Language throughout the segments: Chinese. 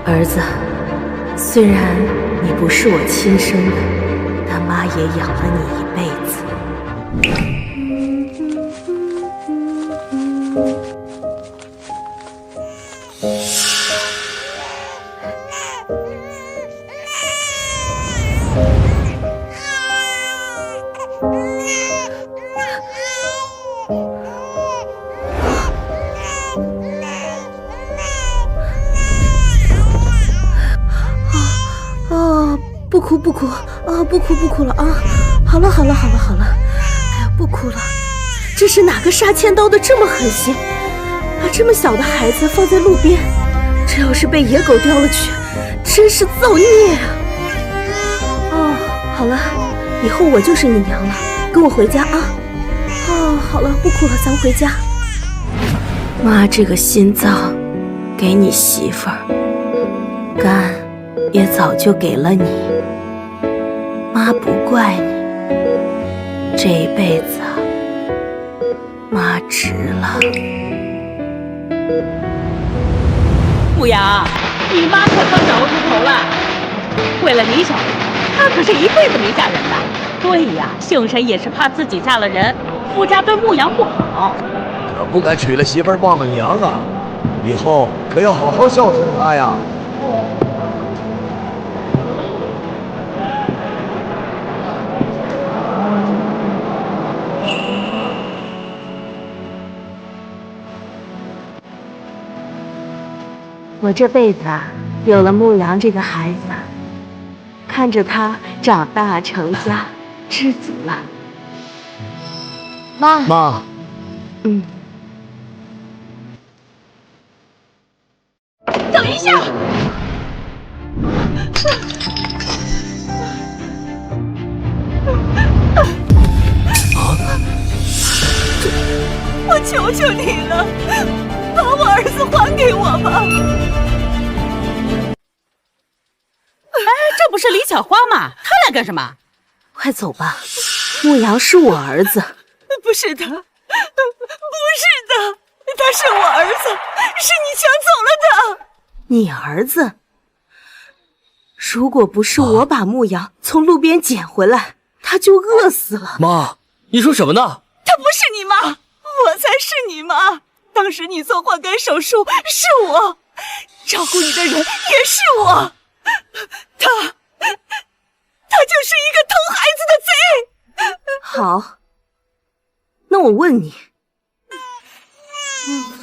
儿子，虽然你不是我亲生的，但妈也养了你一辈子。不哭不哭啊！不哭不哭了啊！好了好了好了好了，哎呀，不哭了。这是哪个杀千刀的这么狠心，把这么小的孩子放在路边，这要是被野狗叼了去，真是造孽啊！哦，好了，以后我就是你娘了，跟我回家啊！哦，好了，不哭了，咱们回家。妈这个心脏，给你媳妇儿，肝也早就给了你。妈不怪你，这一辈子啊，妈值了。牧羊，你妈可算找出头了。为了李小莲，她可是一辈子没嫁人的。对呀，姓沈也是怕自己嫁了人，夫家对牧羊不好。可不敢娶了媳妇忘了娘啊！以后可要好好孝顺她呀。我这辈子啊，有了牧羊这个孩子，看着他长大成家，知足了。妈，等一下！我求求你了，把我儿子还给我吧！哎，这不是李巧花吗？他来干什么？快走吧，牧羊是我儿子。不是的，不是的，他是我儿子，是你抢走了的。你儿子？如果不是我把牧羊从路边捡回来，他就饿死了。妈，你说什么呢？他不是你妈，我才是你妈。当时你做换肝手术是我，照顾你的人也是我。他就是一个偷孩子的贼。好，那我问你，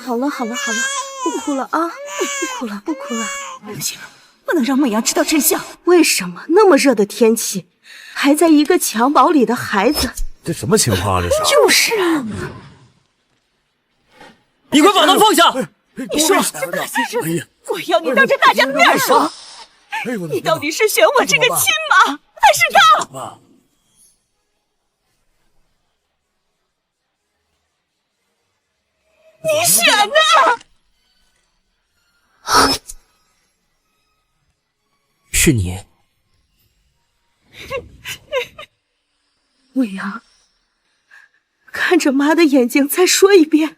好了好了好了，不哭了啊，不哭了不哭了。不行，不能让牧羊知道真相。为什么那么热的天气，还在一个襁褓里的孩子？这什么情况啊？这是？就是啊。你快把他放下！你说这大些日子，我要你当着大家的面说，你到底是选我这个亲妈，还是他？你选呢？是你。牧羊，看着妈的眼睛，再说一遍。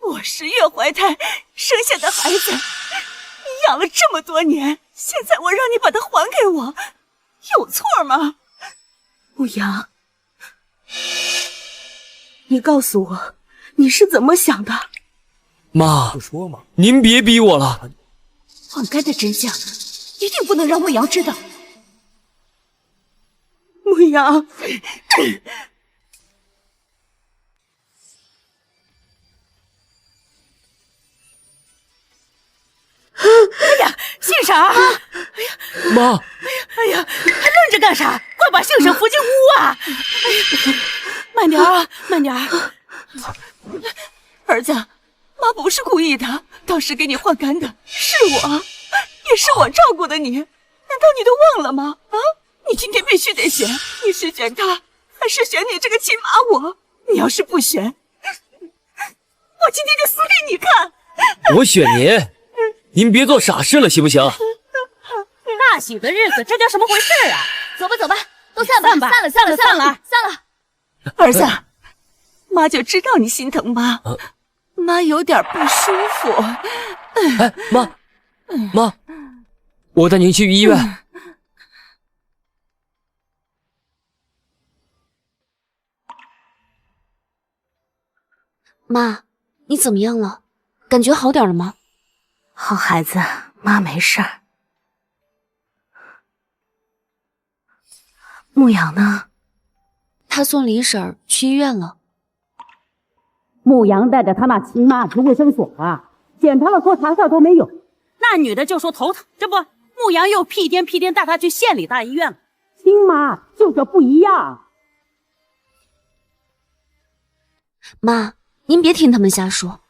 我是月怀胎生下的孩子，你养了这么多年，现在我让你把它还给我，有错吗？牧羊，你告诉我，你是怎么想的？妈，不说嘛，您别逼我了。换肝的真相一定不能让牧羊知道。牧羊，哎呀，姓沈儿！哎呀，妈！哎呀，还愣着干啥？快把姓沈扶进屋啊！哎呀，慢点啊，慢点儿。儿子，妈不是故意的，当时给你换肝的是我，也是我照顾的你，难道你都忘了吗？啊，你今天必须得选，你是选他，还是选你这个亲妈我？你要是不选，我今天就死给你看！我选您，您别做傻事了，行不行？大喜的日子，这叫什么回事啊？走吧，走吧，都散吧，散了。儿子，妈就知道你心疼妈，妈有点不舒服。哎，妈，我带您去医院。妈，你怎么样了？感觉好点了吗？好孩子，妈没事儿。牧阳呢？他送李婶去医院了。牧阳带着他那亲妈去卫生所啊，检查了说啥事儿都没有。那女的就说头疼，这不，牧阳又屁颠带她去县里大医院了。亲妈就是不一样。妈，您别听他们瞎说，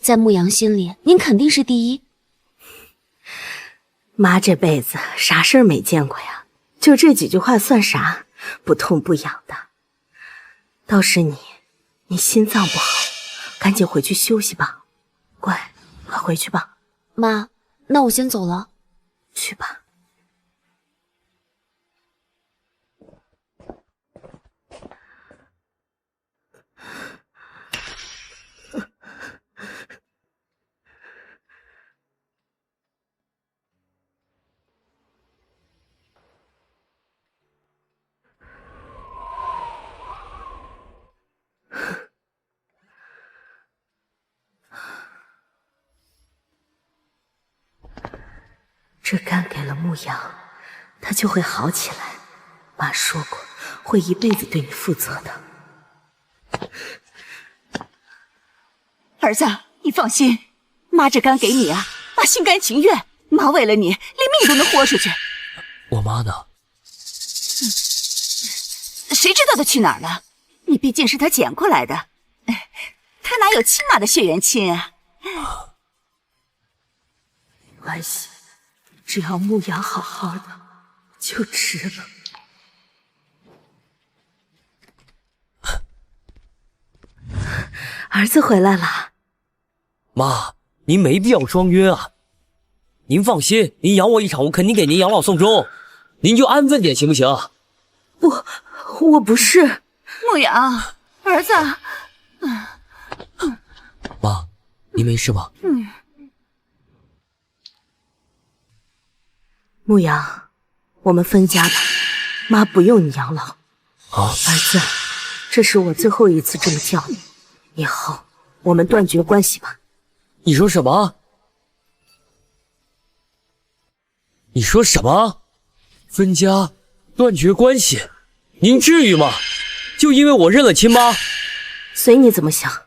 在牧阳心里，您肯定是第一。妈这辈子啥事儿没见过呀，就这几句话算啥？不痛不痒的。倒是你心脏不好，赶紧回去休息吧。乖，快回去吧。妈，那我先走了。去吧。这肝给了牧阳，他就会好起来。妈说过，会一辈子对你负责的。儿子，你放心，妈这肝给你啊，妈心甘情愿。妈为了你，连命都能豁出去。我妈呢？谁知道她去哪儿了？你毕竟是她捡过来的，她哪有亲妈的血缘亲啊？没关系，只要牧阳好好的，就值了。儿子回来了。妈，您没必要装晕啊。您放心，您养我一场，我肯定给您养老送终。您就安分点行不行？我不是。牧阳，儿子。妈，您没事吧？牧阳，我们分家吧，妈不用你养老。啊，儿子，这是我最后一次这么叫你，以后我们断绝关系吧。你说什么？你说什么？分家，断绝关系？您至于吗？就因为我认了亲妈？随你怎么想。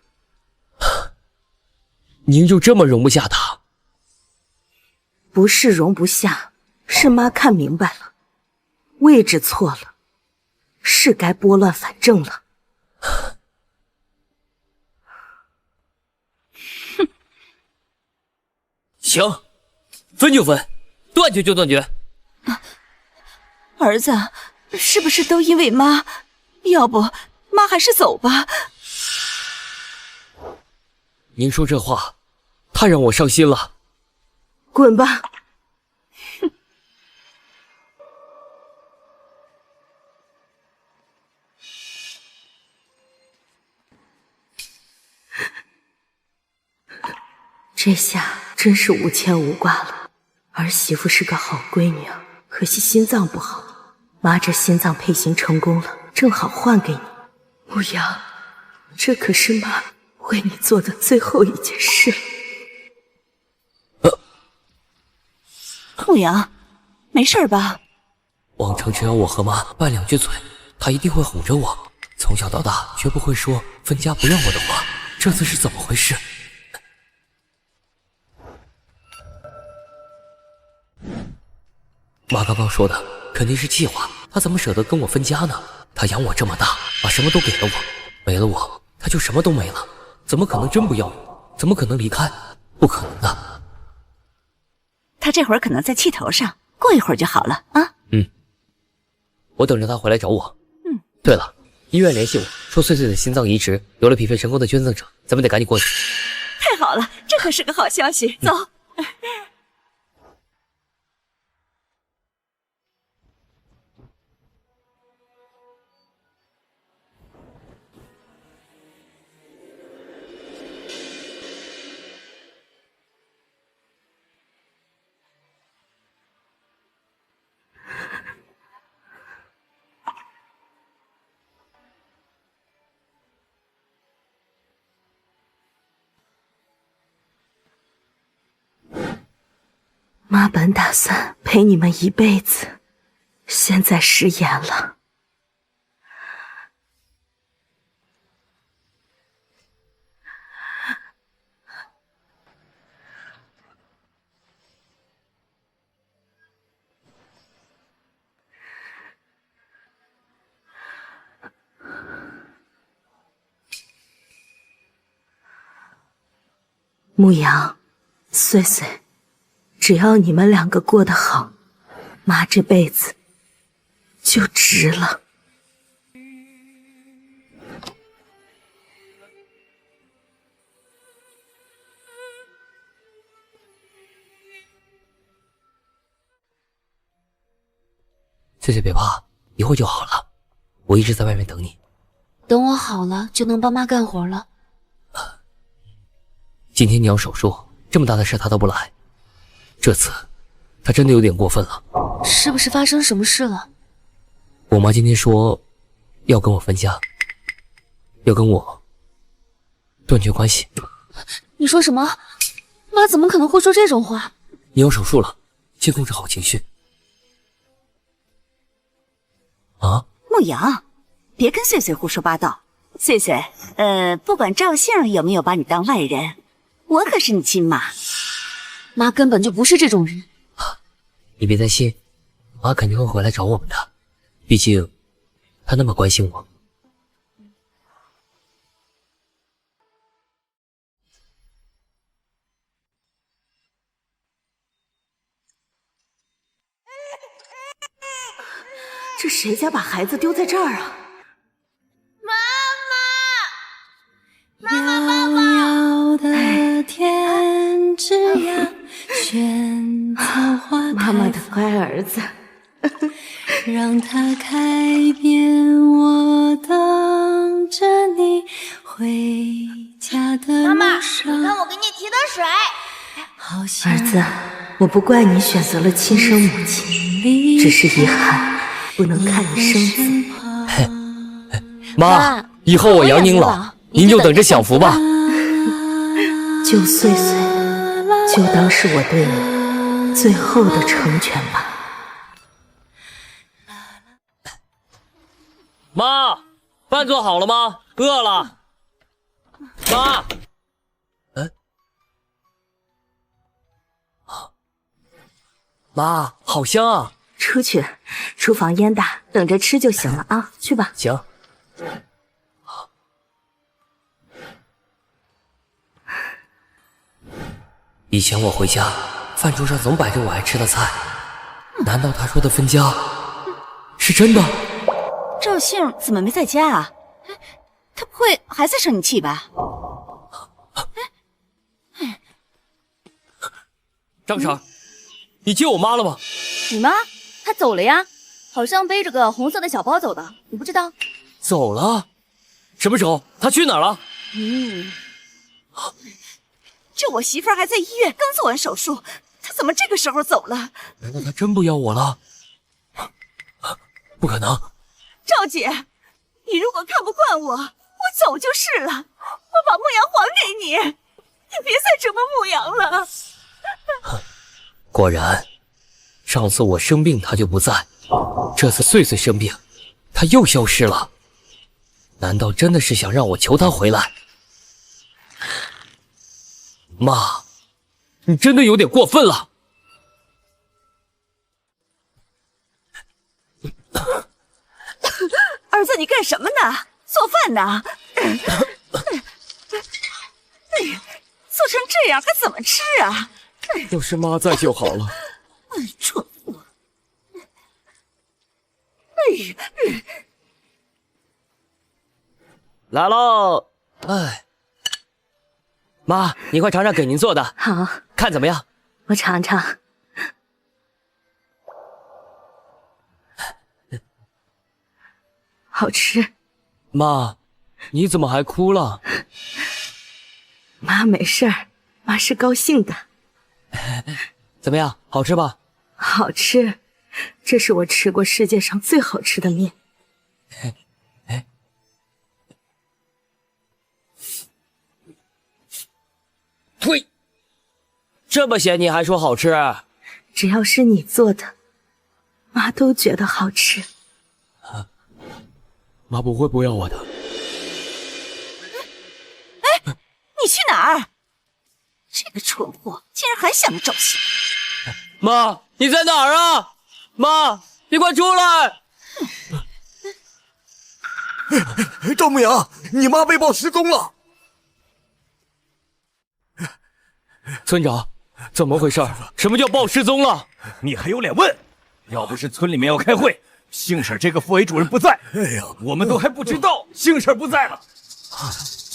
您就这么容不下她？不是容不下，是妈看明白了，位置错了，是该拨乱反正了。行，分就分，断绝就断绝。儿子，是不是都因为妈？要不妈还是走吧。您说这话，太让我伤心了。滚吧。这下真是无牵无挂了。儿媳妇是个好闺女啊，可惜心脏不好。妈这心脏配型成功了，正好换给你。牧阳，这可是妈为你做的最后一件事了。牧阳，没事吧？往常只要我和妈拌两句嘴，她一定会哄着我。从小到大绝不会说分家不要我的话，这次是怎么回事？妈刚刚说的肯定是计划，她怎么舍得跟我分家呢？她养我这么大，把什么都给了我，没了我，她就什么都没了。怎么可能真不要我？怎么可能离开？不可能的。他这会儿可能在气头上，过一会儿就好了啊。我等着他回来找我。对了，医院联系我说翠翠的心脏移植有了匹配成功的捐赠者，咱们得赶紧过去。太好了，这可是个好消息。走。妈本打算陪你们一辈子，现在食言了。牧羊，岁岁，只要你们两个过得好，妈这辈子就值了。岁岁别怕，一会儿就好了。我一直在外面等你。等我好了，就能帮妈干活了。今天你要手术，这么大的事他都不来，这次他真的有点过分了。是不是发生什么事了？我妈今天说要跟我分家，要跟我断绝关系。你说什么？妈怎么可能会说这种话？你要手术了，先控制好情绪。啊，牧羊，别跟岁岁胡说八道。岁岁，不管赵姓有没有把你当外人，我可是你亲妈。妈根本就不是这种人。你别担心，妈肯定会回来找我们的，毕竟她那么关心我。这谁家把孩子丢在这儿啊？遥遥的天之涯，萱草花妈妈的开放，乖儿子，让它开遍，我等着你回家的妈妈，路上。你看我给你提的水。好像儿子，我不怪你选择了亲生母亲，只是遗憾不能看你生子。妈，以后我养您老，您就等着享福吧。救岁岁，就当是我对你最后的成全吧。妈，饭做好了吗？饿了。妈，妈，好香啊！出去，厨房烟大，等着吃就行了啊，去吧。行。以前我回家，饭桌上总摆着我爱吃的菜，难道他说的分家是真的？赵姓怎么没在家啊？他不会还在生你气吧？张婶，你接我妈了吗？你妈？她走了呀，好像背着个红色的小包走的，你不知道？走了？什么时候？她去哪儿了？这我媳妇儿还在医院刚做完手术，她怎么这个时候走了？难道她真不要我了？不可能！赵姐，你如果看不惯我，我走就是了。我把牧羊还给你，你别再折磨牧羊了。果然，上次我生病他就不在，这次岁岁生病，他又消失了。难道真的是想让我求他回来？妈，你真的有点过分了。儿子，你干什么呢？做饭呢？做成这样还怎么吃啊？要是妈在就好了。蠢货！来喽！哎，妈，你快尝尝给您做的，好，看怎么样？我尝尝。好吃。妈，你怎么还哭了？妈没事儿，妈是高兴的。怎么样，好吃吧？好吃，这是我吃过世界上最好吃的面。呸！这么咸你还说好吃？只要是你做的，妈都觉得好吃。妈不会不要我的。你去哪儿？这个蠢货竟然还想着赵信！妈，你在哪儿啊？妈，你快出来！赵牧阳，你妈被曝失踪了。村长，怎么回事？什么叫曝失踪了？你还有脸问？要不是村里面要开会，姓沈这个副委主任不在，我们都还不知道姓沈不在了，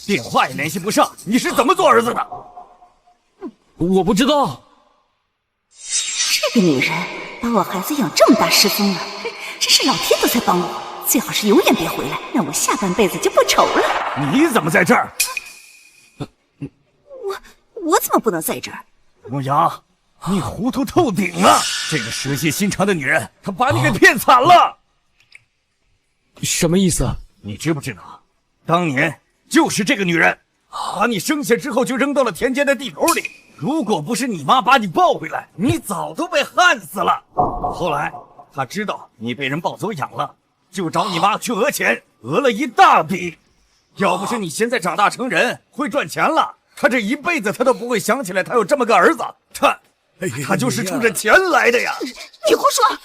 电话也联系不上，你是怎么做儿子的？我不知道。这个女人把我孩子养这么大失踪了，真是老天都在帮我。最好是永远别回来，让我下半辈子就不愁了。你怎么在这儿？我怎么不能在这儿？牧阳，你糊涂透顶了！这个蛇蝎心肠的女人，她把你给骗惨了。什么意思？你知不知道，当年就是这个女人把你生下之后就扔到了田间的地头里。如果不是你妈把你抱回来，你早都被旱死了。后来她知道你被人抱走养了，就找你妈去讹钱，讹了一大笔。要不是你现在长大成人，会赚钱了，她这一辈子她都不会想起来她有这么个儿子。她就是冲着钱来的呀！你胡说！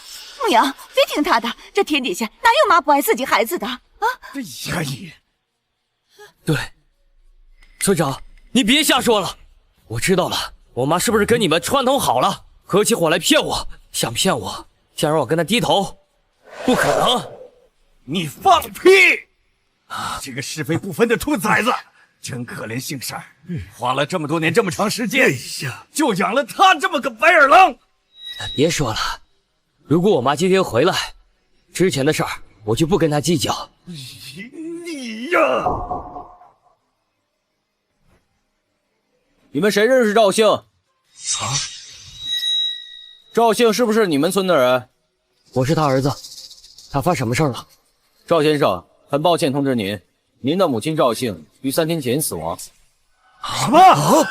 牧阳，别听他的，这天底下哪有妈不爱自己孩子的啊？哎呀你！对，村长，你别瞎说了。我知道了，我妈是不是跟你们串通好了，合起伙来骗我？想骗我，想让我跟她低头？不可能！你放屁！这个是非不分的兔崽子，真可怜姓沈，花了这么多年这么长时间，就养了他这么个白眼狼。别说了，如果我妈今天回来，之前的事儿我就不跟她计较。你呀！你们谁认识赵姓？赵姓是不是你们村的人？我是他儿子。他犯什么事儿了？赵先生，很抱歉通知您，您的母亲赵姓于3天前死亡。什么？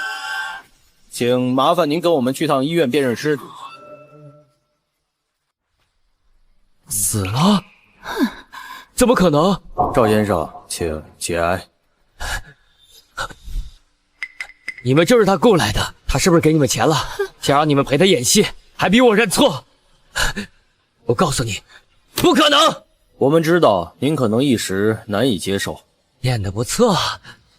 请麻烦您跟我们去趟医院辨认尸体。死了？怎么可能？赵先生，请节哀。你们就是他雇来的，他是不是给你们钱了？想让你们陪他演戏，还逼我认错？我告诉你，不可能！我们知道您可能一时难以接受。演得不错，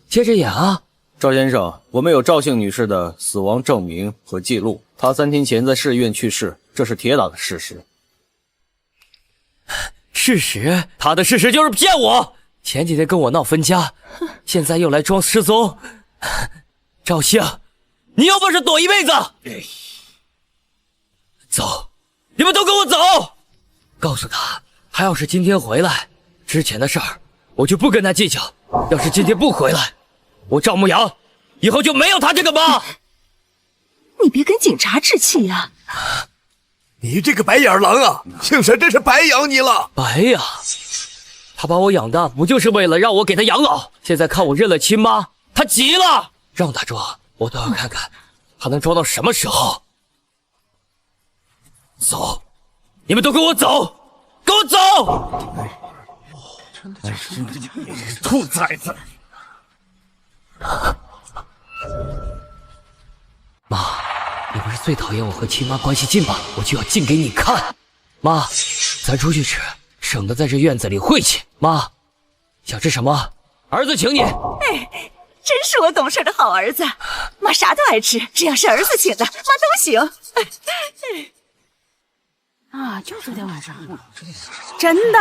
接着演啊！赵先生，我们有赵姓女士的死亡证明和记录，她3天前在市医院去世，这是铁打的事实。事实？他的事实就是骗我！前几天跟我闹分家，现在又来装失踪。赵兴，你有本事躲一辈子！走，你们都跟我走！告诉他，他要是今天回来，之前的事儿我就不跟他计较。要是今天不回来，我赵牧阳以后就没有他这个妈。你别跟警察置气呀！你这个白眼狼啊，姓沈真是白养你了。白养？他把我养大不就是为了让我给他养老？现在看我认了亲妈，他急了。让他装，我都要看看他能装到什么时候。走，你们都跟我走，跟我走！兔崽子！妈，你不是最讨厌我和亲妈关系近吗？我就要近给你看。妈，咱出去吃，省得在这院子里晦气。妈，想吃什么？儿子请你。真是我懂事的好儿子，妈啥都爱吃，只要是儿子请的，妈都行。啊，就昨天晚上，真的。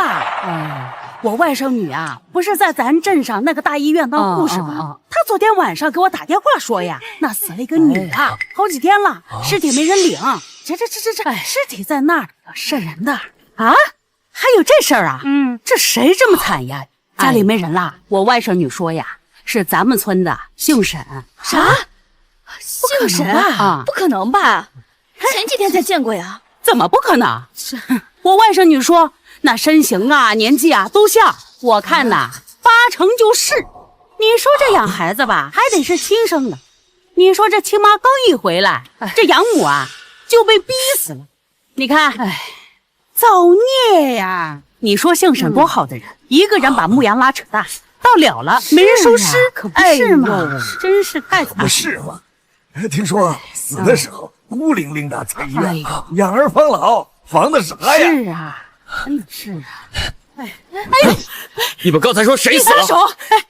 我外甥女啊，不是在咱镇上那个大医院当护士吗？她昨天晚上给我打电话说呀，那死了一个女的，好几天了，尸体没人领。这，尸体在那儿，瘆人的啊！还有这事儿啊？这谁这么惨呀？家里没人啦？我外甥女说呀。是咱们村的姓沈。啥？姓沈啊？不可能吧？前几天才见过呀。怎么不可能？我外甥女说，那身形啊、年纪啊都像，我看呐，8成就是。你说这养孩子吧，还得是亲生的。你说这亲妈刚一回来，这养母啊就被逼死了。你看，哎，造孽呀！你说姓沈多好的人，一个人把牧羊拉扯大，到了了没人收尸，可不是嘛？真是太惨了。不是吗？听说死的时候孤零零的在医院，养儿防老，防的啥呀？是啊，真的是啊。哎呦！你们刚才说谁死了？放手！哎，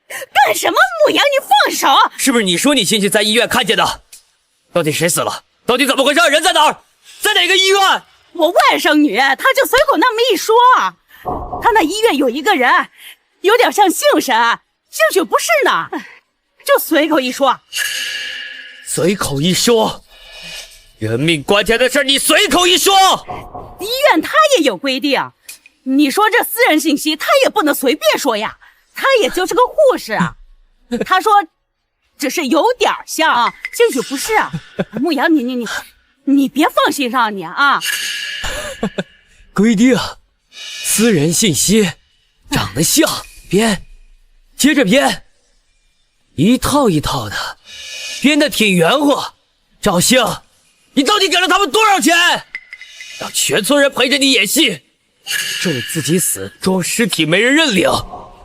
干什么？牧羊，你放手！是不是你说你亲戚在医院看见的？到底谁死了？到底怎么回事？人在哪儿？在哪个医院？我外甥女，她就随口那么一说，她那医院有一个人，有点像姓沈，兴许不是呢，就随口一说。随口一说，人命关天的事你随口一说。医院他也有规定，你说这私人信息他也不能随便说呀。他也就是个护士啊，他说只是有点像啊，兴许不是啊。牧羊，你别放心上你啊。规定，私人信息，长得像，编，接着编，一套一套的，编得挺圆乎。赵兴，你到底给了他们多少钱？让全村人陪着你演戏，这里自己死，装尸体没人认领，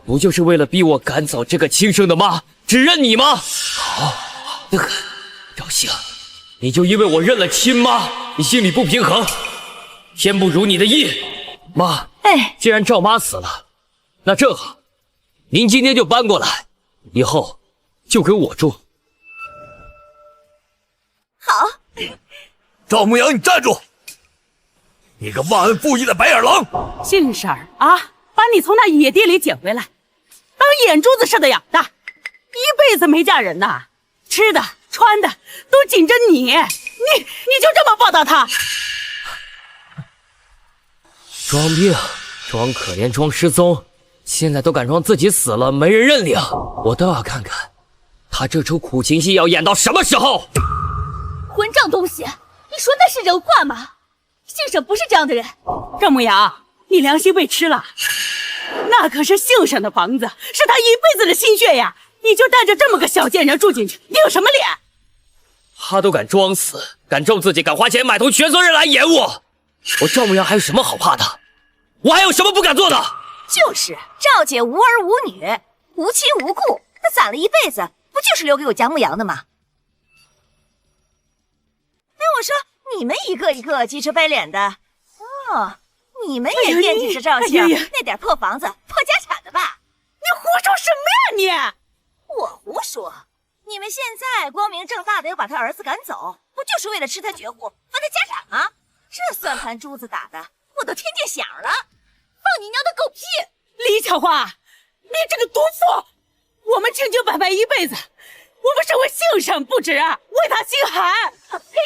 不就是为了逼我赶走这个亲生的妈，只认你吗？好得很，赵兴，你就因为我认了亲妈，你心里不平衡，天不如你的意。妈，既然赵妈死了，那正好，您今天就搬过来，以后就跟我住。好，赵牧阳，你站住！你个忘恩负义的白眼狼！姓沈啊，把你从那野地里捡回来，当眼珠子似的养大，一辈子没嫁人呐，吃的穿的都紧着你就这么报答他？装病，装可怜，装失踪，现在都敢装自己死了没人认领，我倒要看看他这出苦情戏要演到什么时候。混账东西，你说那是人话吗？姓沈不是这样的人。赵牧阳，你良心被吃了，那可是姓沈的房子，是他一辈子的心血呀，你就带着这么个小贱人住进去，你有什么脸？他都敢装死，敢咒自己，敢花钱买通全村人来演我赵牧阳还有什么好怕的？我还有什么不敢做的？就是赵姐无儿无女，无亲无故，她攒了一辈子，不就是留给我家牧羊的吗？哎，我说你们一个一个急赤白脸的，哦，你们也惦记着赵姓那点破房子、破家产的吧？你胡说什么呀你？我胡说？你们现在光明正大的要把他儿子赶走，不就是为了吃他绝户、分他家产吗？这算盘珠子打的，我都听见响了！放你娘的狗屁！李巧花，你这个毒妇！我们清清白白一辈子，我们是为姓沈不值，为他心寒。呸！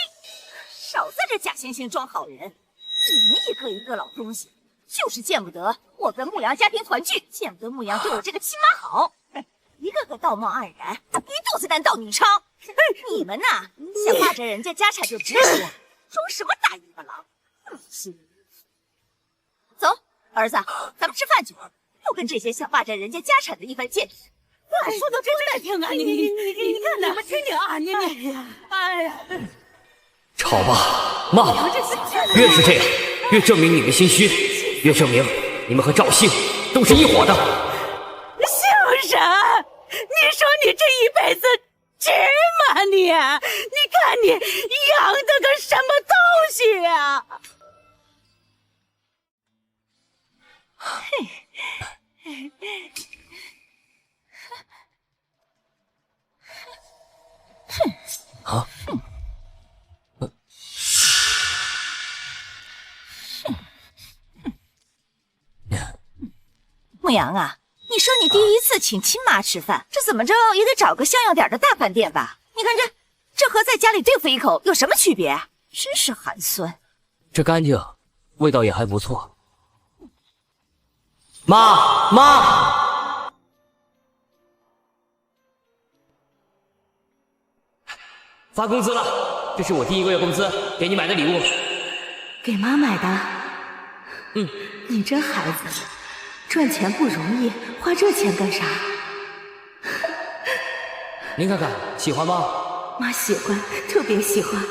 少在这假惺惺装好人！你们一个一个老东西，就是见不得我跟牧羊家庭团聚，见不得牧羊对我这个亲妈好，一个个道貌岸然，一肚子单道女娼。你们呐，想霸占人家家产就直说，装什么大尾巴狼？走，儿子，咱们吃饭去，不跟这些想霸占人家家产的一番见识。话说的真难听啊！你看你们听听啊！哎呀！吵吧，骂吧，越是这样，越证明你们心虚，越证明你们和赵姓都是一伙的。姓沈，你说你这一辈子值吗你？你看你养的个什么东西呀？啊！牧羊啊，你说你第一次请亲妈吃饭，这怎么着也得找个像样点的大饭店吧？你看这和在家里对付一口有什么区别？真是寒酸。这干净，味道也还不错。妈，发工资了，这是我第1个月工资，给你买的礼物。给妈买的？你这孩子，赚钱不容易，花这钱干啥？您看看，喜欢吗？妈喜欢，特别喜欢，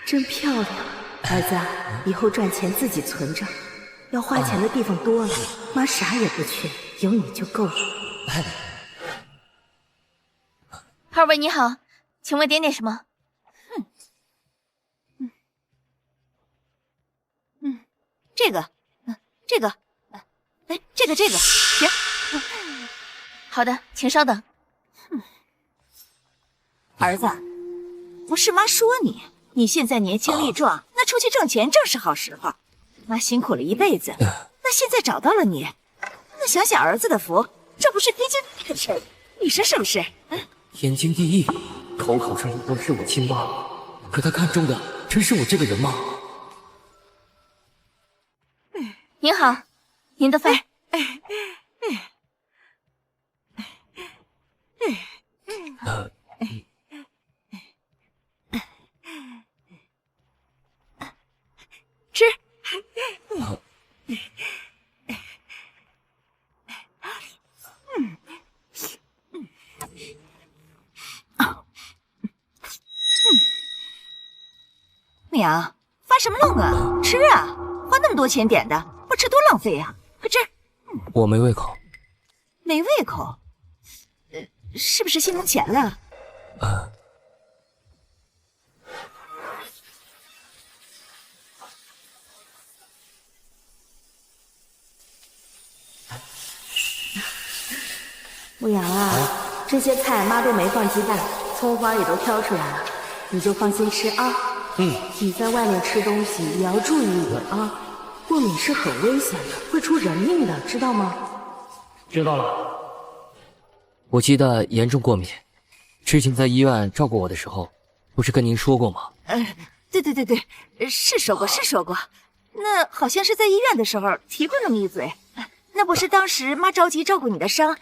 真漂亮。儿子，以后赚钱自己存着，要花钱的地方多了，妈啥也不缺，有你就够了。二位你好，请问点什么？这个，这个，行。好的，请稍等。儿子，不是妈说你现在年轻力壮，那出去挣钱正是好时候。妈辛苦了一辈子，那现在找到了你，那想想儿子的福，这不是天经地义的事儿，你说是不是？天经地义，口上说是我亲妈，可他看中的真是我这个人吗？您好，您的饭。吃。娘，发什么愣啊？吃啊！花那么多钱点的，不吃多浪费呀！快吃。我没胃口。没胃口？是不是心疼钱了？牧羊啊，这些菜妈都没放鸡蛋，葱花也都挑出来了，你就放心吃啊。你在外面吃东西也要注意一点啊，过敏是很危险的，会出人命的，知道吗？知道了。我鸡蛋严重过敏，之前在医院照顾我的时候，不是跟您说过吗？对，是说过。那好像是在医院的时候提过那么一嘴，那不是当时妈着急照顾你的伤，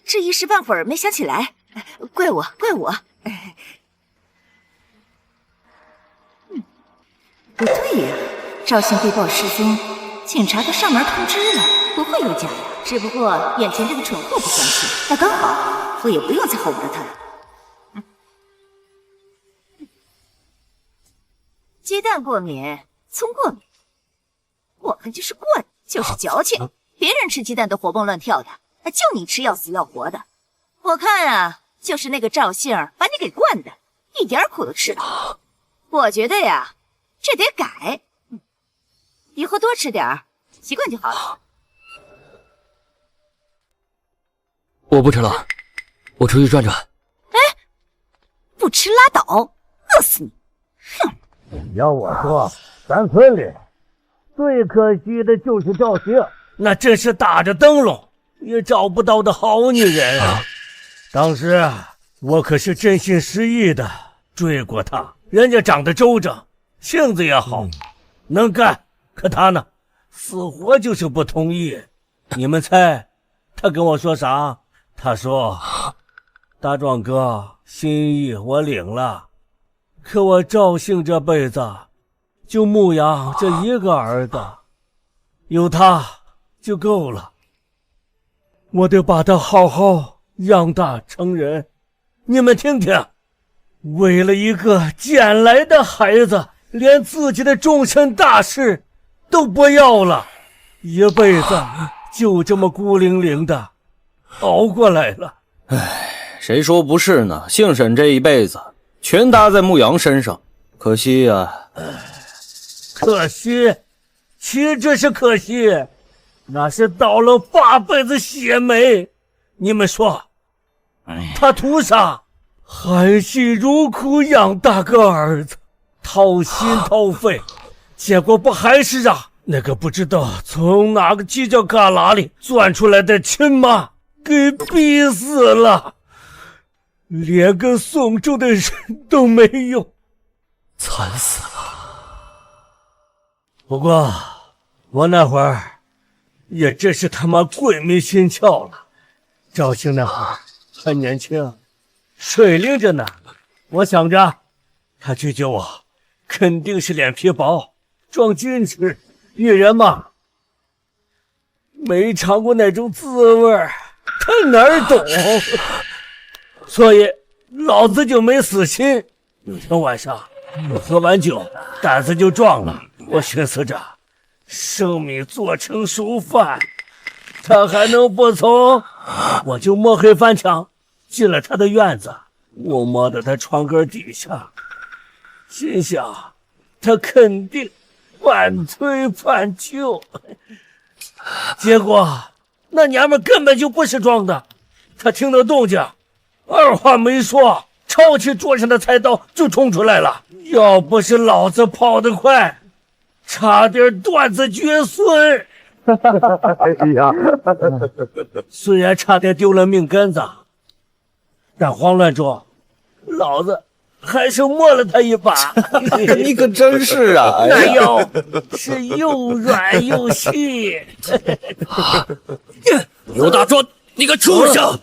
这一时半会儿没想起来，怪我。不对呀，赵姓被曝失踪，警察都上门通知了，不会有假的。只不过眼前这个蠢货不相信，那刚好，我也不用再哄着他了。鸡蛋过敏，葱过敏，我看就是惯，就是矫情。别人吃鸡蛋都活蹦乱跳的，就你吃要死要活的。我看啊，就是那个赵姓把你给惯的，一点苦都吃不了。我觉得呀，这得改，以后多吃点儿，习惯就好了。我不吃了，我出去转转。不吃拉倒，饿死你！哼！要我说，咱村里最可惜的就是赵兴，那真是打着灯笼也找不到的好女人啊！当时我可是真心实意的追过她，人家长得周正，性子也好，能干，可她呢，死活就是不同意。你们猜她跟我说啥？她说：“大壮哥，心意我领了，可我赵姓这辈子就牧养这一个儿子，有他就够了，我得把他好好养大成人。你们听听，为了一个捡来的孩子，连自己的终身大事都不要了，一辈子就这么孤零零的熬过来了。谁说不是呢？姓沈这一辈子全搭在牧羊身上，可惜呀。可惜，岂止是可惜，那是倒了8辈子血霉。你们说，他图啥？含辛茹苦养大个儿子，掏心掏肺，结果不还是让那个不知道从哪个犄角旮旯里钻出来的亲妈给逼死了，连个送终的人都没有，惨死了。不过我那会儿也真是他妈鬼迷心窍了。赵兴那会儿还年轻，水灵着呢，我想着他拒绝我肯定是脸皮薄，装矜持。女人嘛，没尝过那种滋味，他哪儿懂？所以老子就没死心。有天晚上我喝完酒，胆子就壮了。我寻思着，生米做成熟饭，他还能不从？我就摸黑翻墙进了他的院子，我摸到他床根底下，心想他肯定半推半就。结果那娘们根本就不是装的，她听到动静，二话没说，抄起桌上的菜刀就冲出来了。要不是老子跑得快，差点断子绝孙。哎呀，虽然差点丢了命根子，但慌乱中，老子还是摸了他一把。你可真是啊！那腰是又软又细。刘大壮，你个畜生，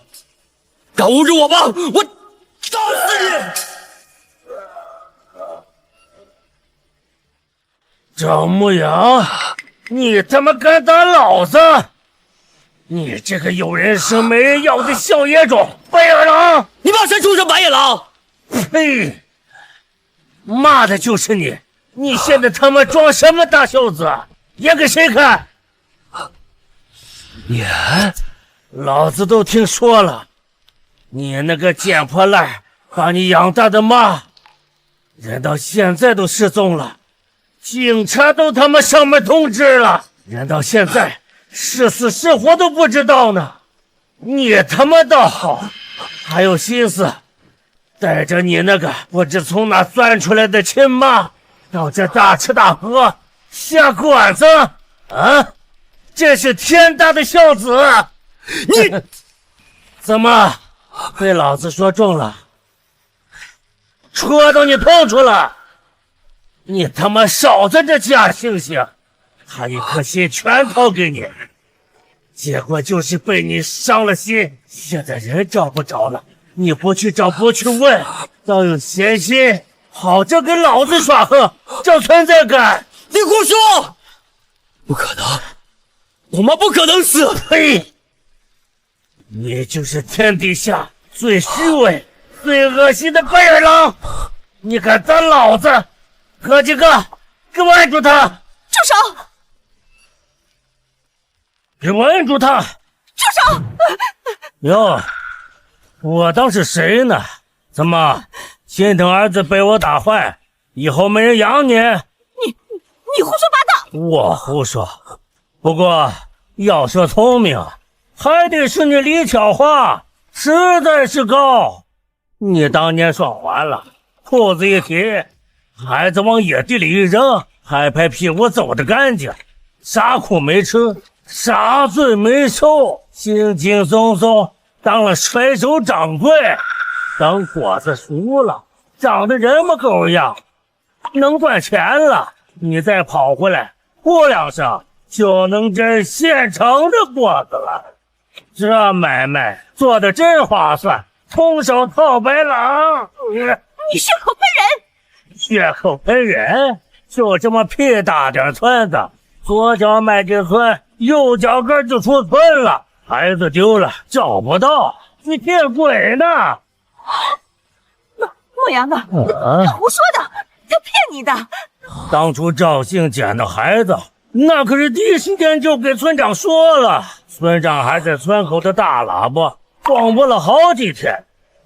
敢侮辱我吗？我打死你！赵牧阳，你他妈敢打老子！你这个有人生没人要的小野种，白眼狼！你把谁畜生白眼狼？呸！骂的就是你！你现在他妈装什么大孝子？演给谁看？演？老子都听说了，你那个捡破烂把你养大的妈，人到现在都失踪了，警察都他妈上门通知了，人到现在是死是活都不知道呢。你他妈倒好，还有心思带着你那个不知从哪钻出来的亲妈到这大吃大喝下馆子啊！这是天大的孝子！你怎么被老子说中了？戳到你痛处了？你他妈少在这假惺惺，他一颗心全掏给你，结果就是被你伤了心。现在人找不着了，你不去找不去问，倒有闲心好着跟老子耍横，找存在感。你胡说！不可能，我妈不可能死！呸！你就是天底下最虚伪、最恶心的白眼狼！你敢打老子？哥几个，给我按住他！住手！给我按住他！住手！哟，我当是谁呢？怎么心疼儿子被我打坏，以后没人养你？你胡说八道！我胡说。不过要说聪明，还得是你李巧花，实在是高。你当年爽完了，裤子一提，孩子往野地里一扔，还拍屁股走得干净，啥苦没吃，啥罪没受，轻轻松松当了甩手掌柜。等果子熟了，长得人模狗样，能赚钱了，你再跑回来，过两声就能摘现成的果子了。这买卖做的真划算，空手套白狼。你血口喷人！血口喷人，就这么屁大点村子，左脚迈进村，右脚跟就出村了，孩子丢了找不到，你骗鬼呢？牧阳啊，他胡说的，他骗你的。当初赵姓捡到孩子，那可是第一时间就给村长说了，村长还在村口的大喇叭广播了好几天，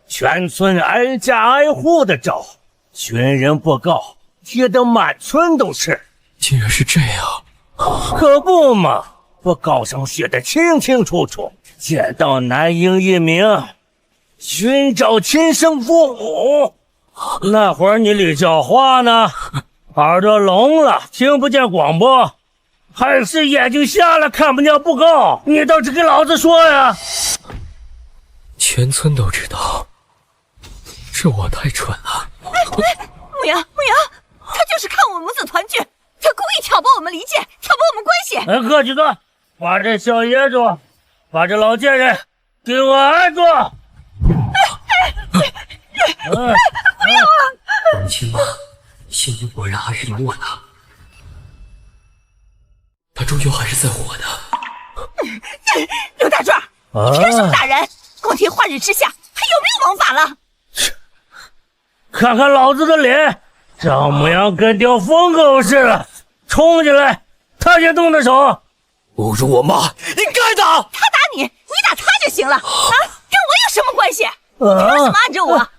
全村挨家挨户的找，群人布告贴得满村都是。竟然是这样！可不嘛，我告上写的清清楚楚，捡到男婴一名，寻找亲生父母。那会儿你李小花呢？耳朵聋了，听不见广播，还是眼睛瞎了，看不见布告？你倒是给老子说呀！全村都知道，是我太蠢了。牧阳，他就是看我们母子团聚，他故意挑拨我们离间，挑拨我们关系。哥几个，把这小野种，把这老贱人给我按住！不要啊！亲妈，心里果然还是有我的，他终究还是在我的。刘大壮，你凭什么打人？光天化日之下，还有没有王法看看老子的脸，张牧阳跟条疯狗似的，冲进来，他先动的手。侮辱我妈，你该打！他打你，你打他就行了啊，跟我有什么关系？你凭什么按着我？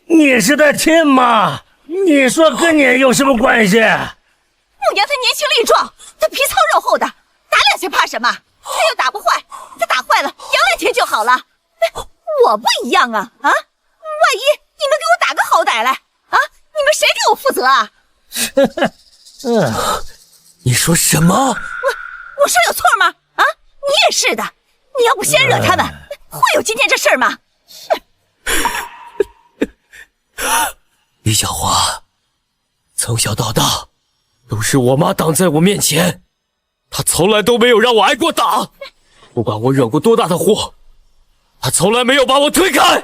你是他亲妈，你说跟你有什么关系？牧羊他年轻力壮，他皮糙肉厚的，打两下怕什么？他又打不坏，他打坏了养2天就好了。我不一样啊！万一你们给我打个好歹来啊，你们谁给我负责啊？你说什么？我说有错吗？啊，你也是的，你要不先惹他们，会有今天这事儿吗？李小华，从小到大都是我妈挡在我面前，她从来都没有让我挨过打，不管我惹过多大的祸，她从来没有把我推开，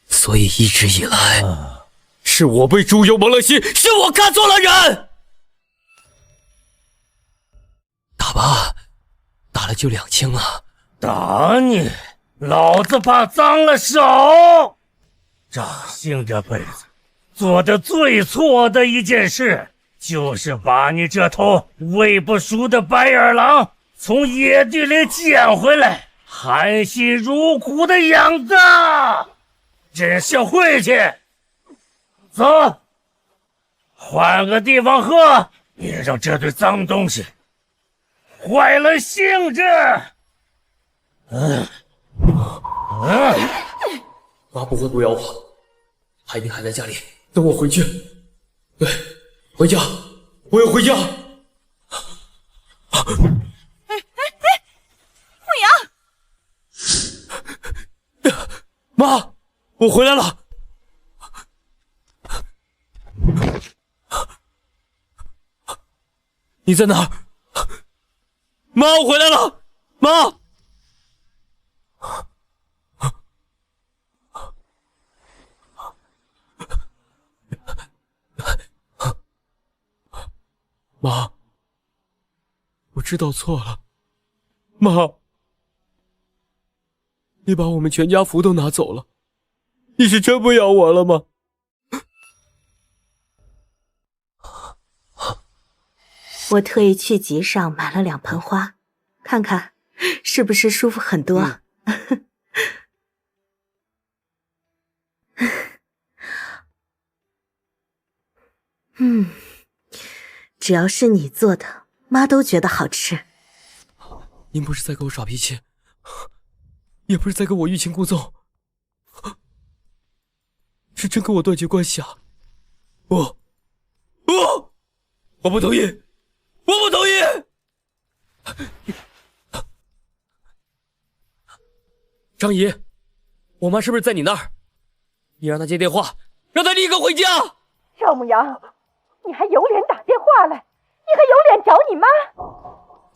所以一直以来，是我被猪油蒙了心，是我看错了人。打吧，打了就2清了。打你，老子怕脏了手。张姓这辈子做的最错的一件事，就是把你这头喂不熟的白眼狼从野地里捡回来，含辛茹苦的养大，真是晦气。走，换个地方喝，别让这堆脏东西坏了兴致。妈不会不要我，她一定还在家里等我回去。对，回家，我要回家。牧羊，妈，我回来了。你在哪儿？妈，我回来了。妈。妈，我知道错了。妈，你把我们全家福都拿走了，你是真不养我了吗？我特意去集上买了2盆花，看看是不是舒服很多。只要是你做的，妈都觉得好吃。您不是在跟我耍脾气，也不是在跟我欲擒故纵，是真跟我断绝关系啊！我不同意，我不同意！张姨，我妈是不是在你那儿？你让她接电话，让她立刻回家。赵牧阳，你还有脸打电话来？你还有脸找你妈？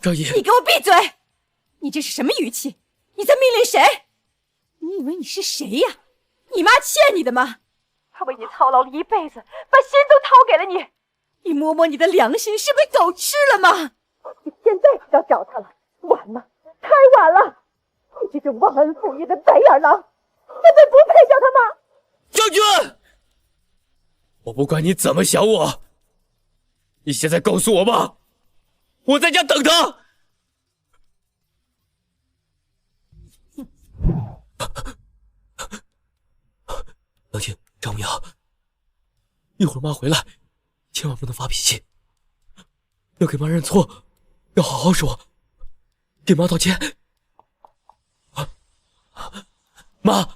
张姨，你给我闭嘴！你这是什么语气？你在命令谁？你以为你是谁呀？你妈欠你的吗？她为你操劳了一辈子，把心都掏给了你。你摸摸你的良心，是被狗吃了吗？你现在知道找他了，晚了，太晚了！你这种忘恩负义的白眼狼，根本不配叫他妈。将军，我不管你怎么想我，你现在告诉我妈，我在家等她。冷静，张牧阳，一会儿妈回来，千万不能发脾气，要给妈认错，要好好说，给妈道歉。妈，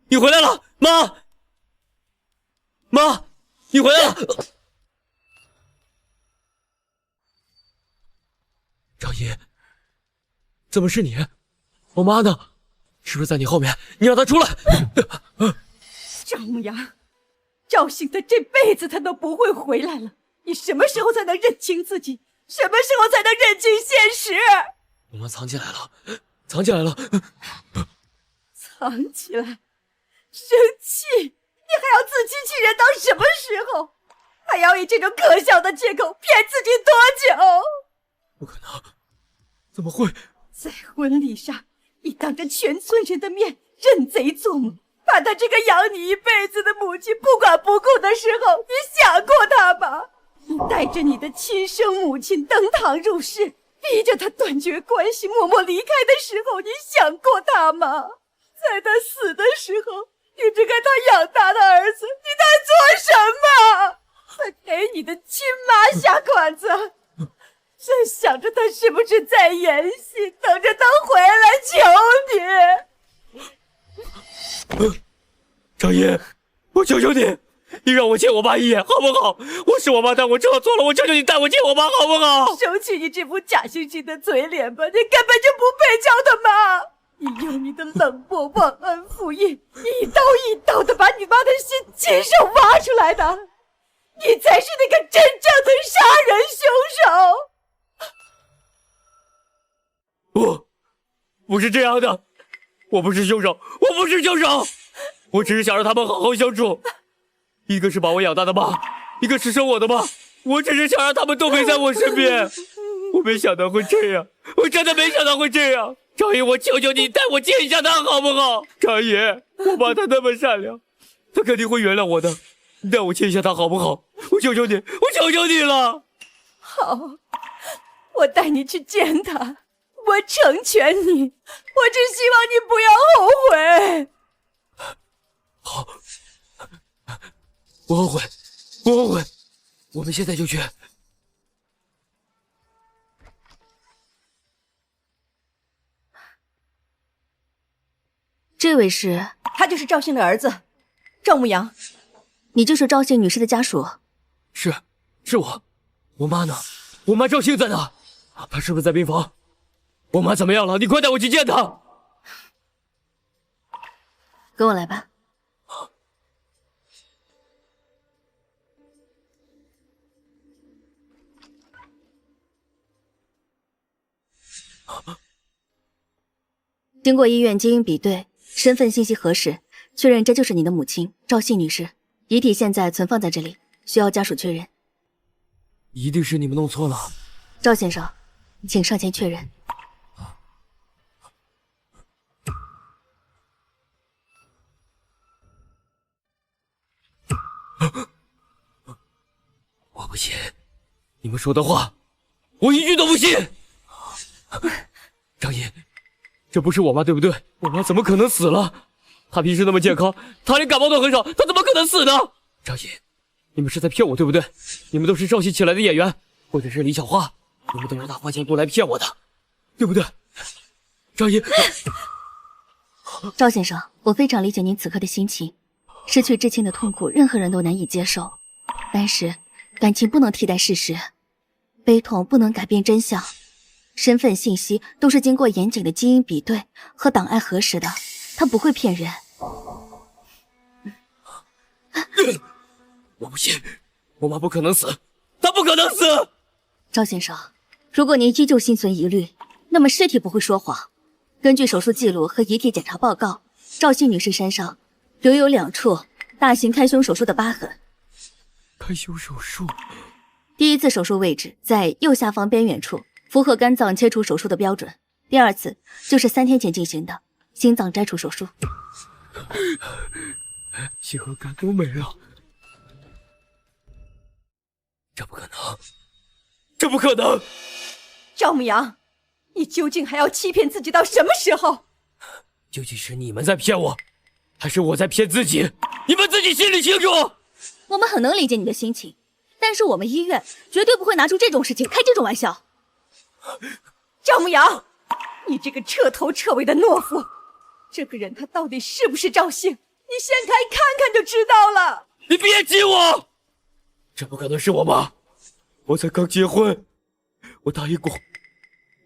你回来了，妈，你回来了。张姨，怎么是你？我妈呢？是不是在你后面？你让她出来！赵牧阳，赵兴他这辈子他都不会回来了。你什么时候才能认清自己？什么时候才能认清现实？我妈藏起来了，藏起来了。藏起来？生气？你还要自欺欺人到什么时候？还要以这种可笑的借口骗自己多久？不可能，怎么会？在婚礼上，你当着全村人的面认贼作母，把她这个养你一辈子的母亲不管不顾的时候，你想过她吗？你带着你的亲生母亲登堂入室，逼着她断绝关系，默默离开的时候，你想过她吗？在她死的时候，你这个她养大的儿子，你在做什么？在给你的亲妈下馆子，在想着她是不是在演戏，等着她回来求你。张姨，我求求你，你让我见我妈一眼好不好？我是我妈带我知道错了，我求求你带我见我妈好不好？收起你这副假惺惺的嘴脸吧，你根本就不配叫她妈！你用你的冷漠忘恩负义，一刀一刀的把你妈的心亲手挖出来的，你才是那个真正的杀人凶手！不是这样的，我不是凶手，我不是凶手，我只是想让他们好好相处。一个是把我养大的妈，一个是生我的妈，我只是想让他们都陪在我身边。我没想到会这样，我真的没想到会这样。张姨，我求求你带我见一下他好不好？张姨，我妈她那么善良，她肯定会原谅我的。你带我见一下他好不好？我求求你，我求求你了。好，我带你去见他，我成全你，我只希望你不要后悔。好，不后悔，不后悔，我们现在就去。这位是？他就是赵姓的儿子，赵牧阳。你就是赵姓女士的家属？是我。我妈呢？我妈赵姓在哪？她是不是在病房？我妈怎么样了？你快带我去见她。跟我来吧。经过医院基因比对，身份信息核实，确认这就是你的母亲赵姓女士。遗体现在存放在这里，需要家属确认。一定是你们弄错了。赵先生，请上前确认。我不信，你们说的话，我一句都不信。张姨，这不是我妈对不对？我妈怎么可能死了？她平时那么健康，她连感冒都很少，她怎么可能死呢？张姨，你们是在骗我对不对？你们都是赵戏请来的演员，或者是李小花，你们都是大花钱过来骗我的，对不对？张姨，赵先生，我非常理解您此刻的心情，失去至亲的痛苦，任何人都难以接受。但是，感情不能替代事实，悲痛不能改变真相，身份信息都是经过严谨的基因比对和档案核实的，他不会骗人。我不信，我妈不可能死，她不可能死。赵先生，如果您依旧心存疑虑，那么尸体不会说谎。根据手术记录和遗体检查报告，赵姓女士身上留有2处大型开胸手术的疤痕。开胸手术，第一次手术位置在右下方边缘处，符合肝脏切除手术的标准。第二次就是3天前进行的心脏摘除手术。心和肝都没了，这不可能，这不可能！赵牧阳，你究竟还要欺骗自己到什么时候？究竟是你们在骗我，还是我在骗自己？你们自己心里清楚。我们很能理解你的心情，但是我们医院绝对不会拿出这种事情开这种玩笑。赵牧阳，你这个彻头彻尾的懦夫！这个人他到底是不是赵姓？你掀开看看就知道了。你别激我，这不可能是我妈。我才刚结婚，我答应过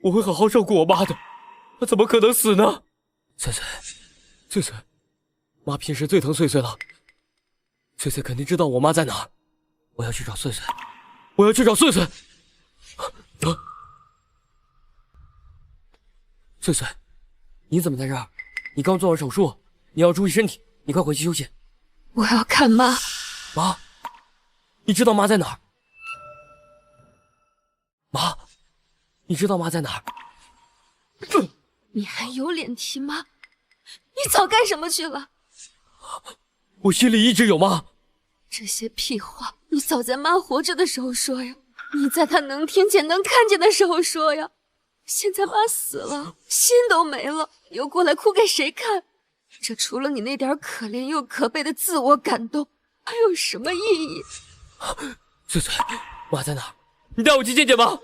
我会好好照顾我妈的，她怎么可能死呢？翠翠，妈平时最疼翠翠了，翠翠肯定知道我妈在哪儿，我要去找翠翠，我要去找翠翠。翠翠，你怎么在这儿？你刚做完手术，你要注意身体，你快回去休息。我要看妈。妈，你知道妈在哪儿？妈，你知道妈在哪儿？你还有脸提妈？你早干什么去了？我心里一直有妈。这些屁话，你早在妈活着的时候说呀，你在她能听见、能看见的时候说呀。现在妈死了，心都没了，又过来哭给谁看？这除了你那点可怜又可悲的自我感动，还有什么意义？翠翠，妈在哪儿？你带我去见见妈，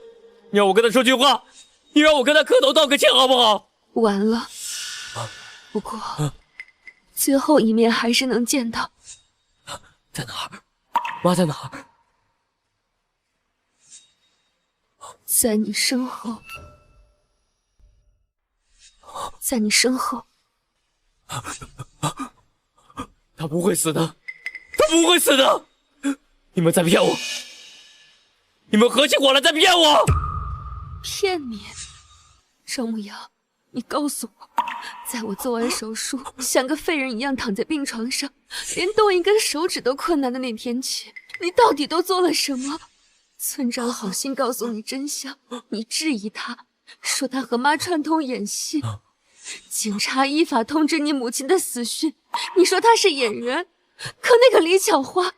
你让我跟她说句话，你让我跟她磕头道个歉好不好？完了，不过最后一面还是能见到。在哪儿？妈在哪儿？在你身后，在你身后。他不会死的，他不会死的！你们在骗我，你们合起伙来在骗我！骗你？赵牧阳，你告诉我，在我做完手术像个废人一样躺在病床上，连动一根手指都困难的那天起，你到底都做了什么？村长好心告诉你真相，你质疑他，说他和妈串通演戏。警察依法通知你母亲的死讯，你说她是演员，可那个李巧花，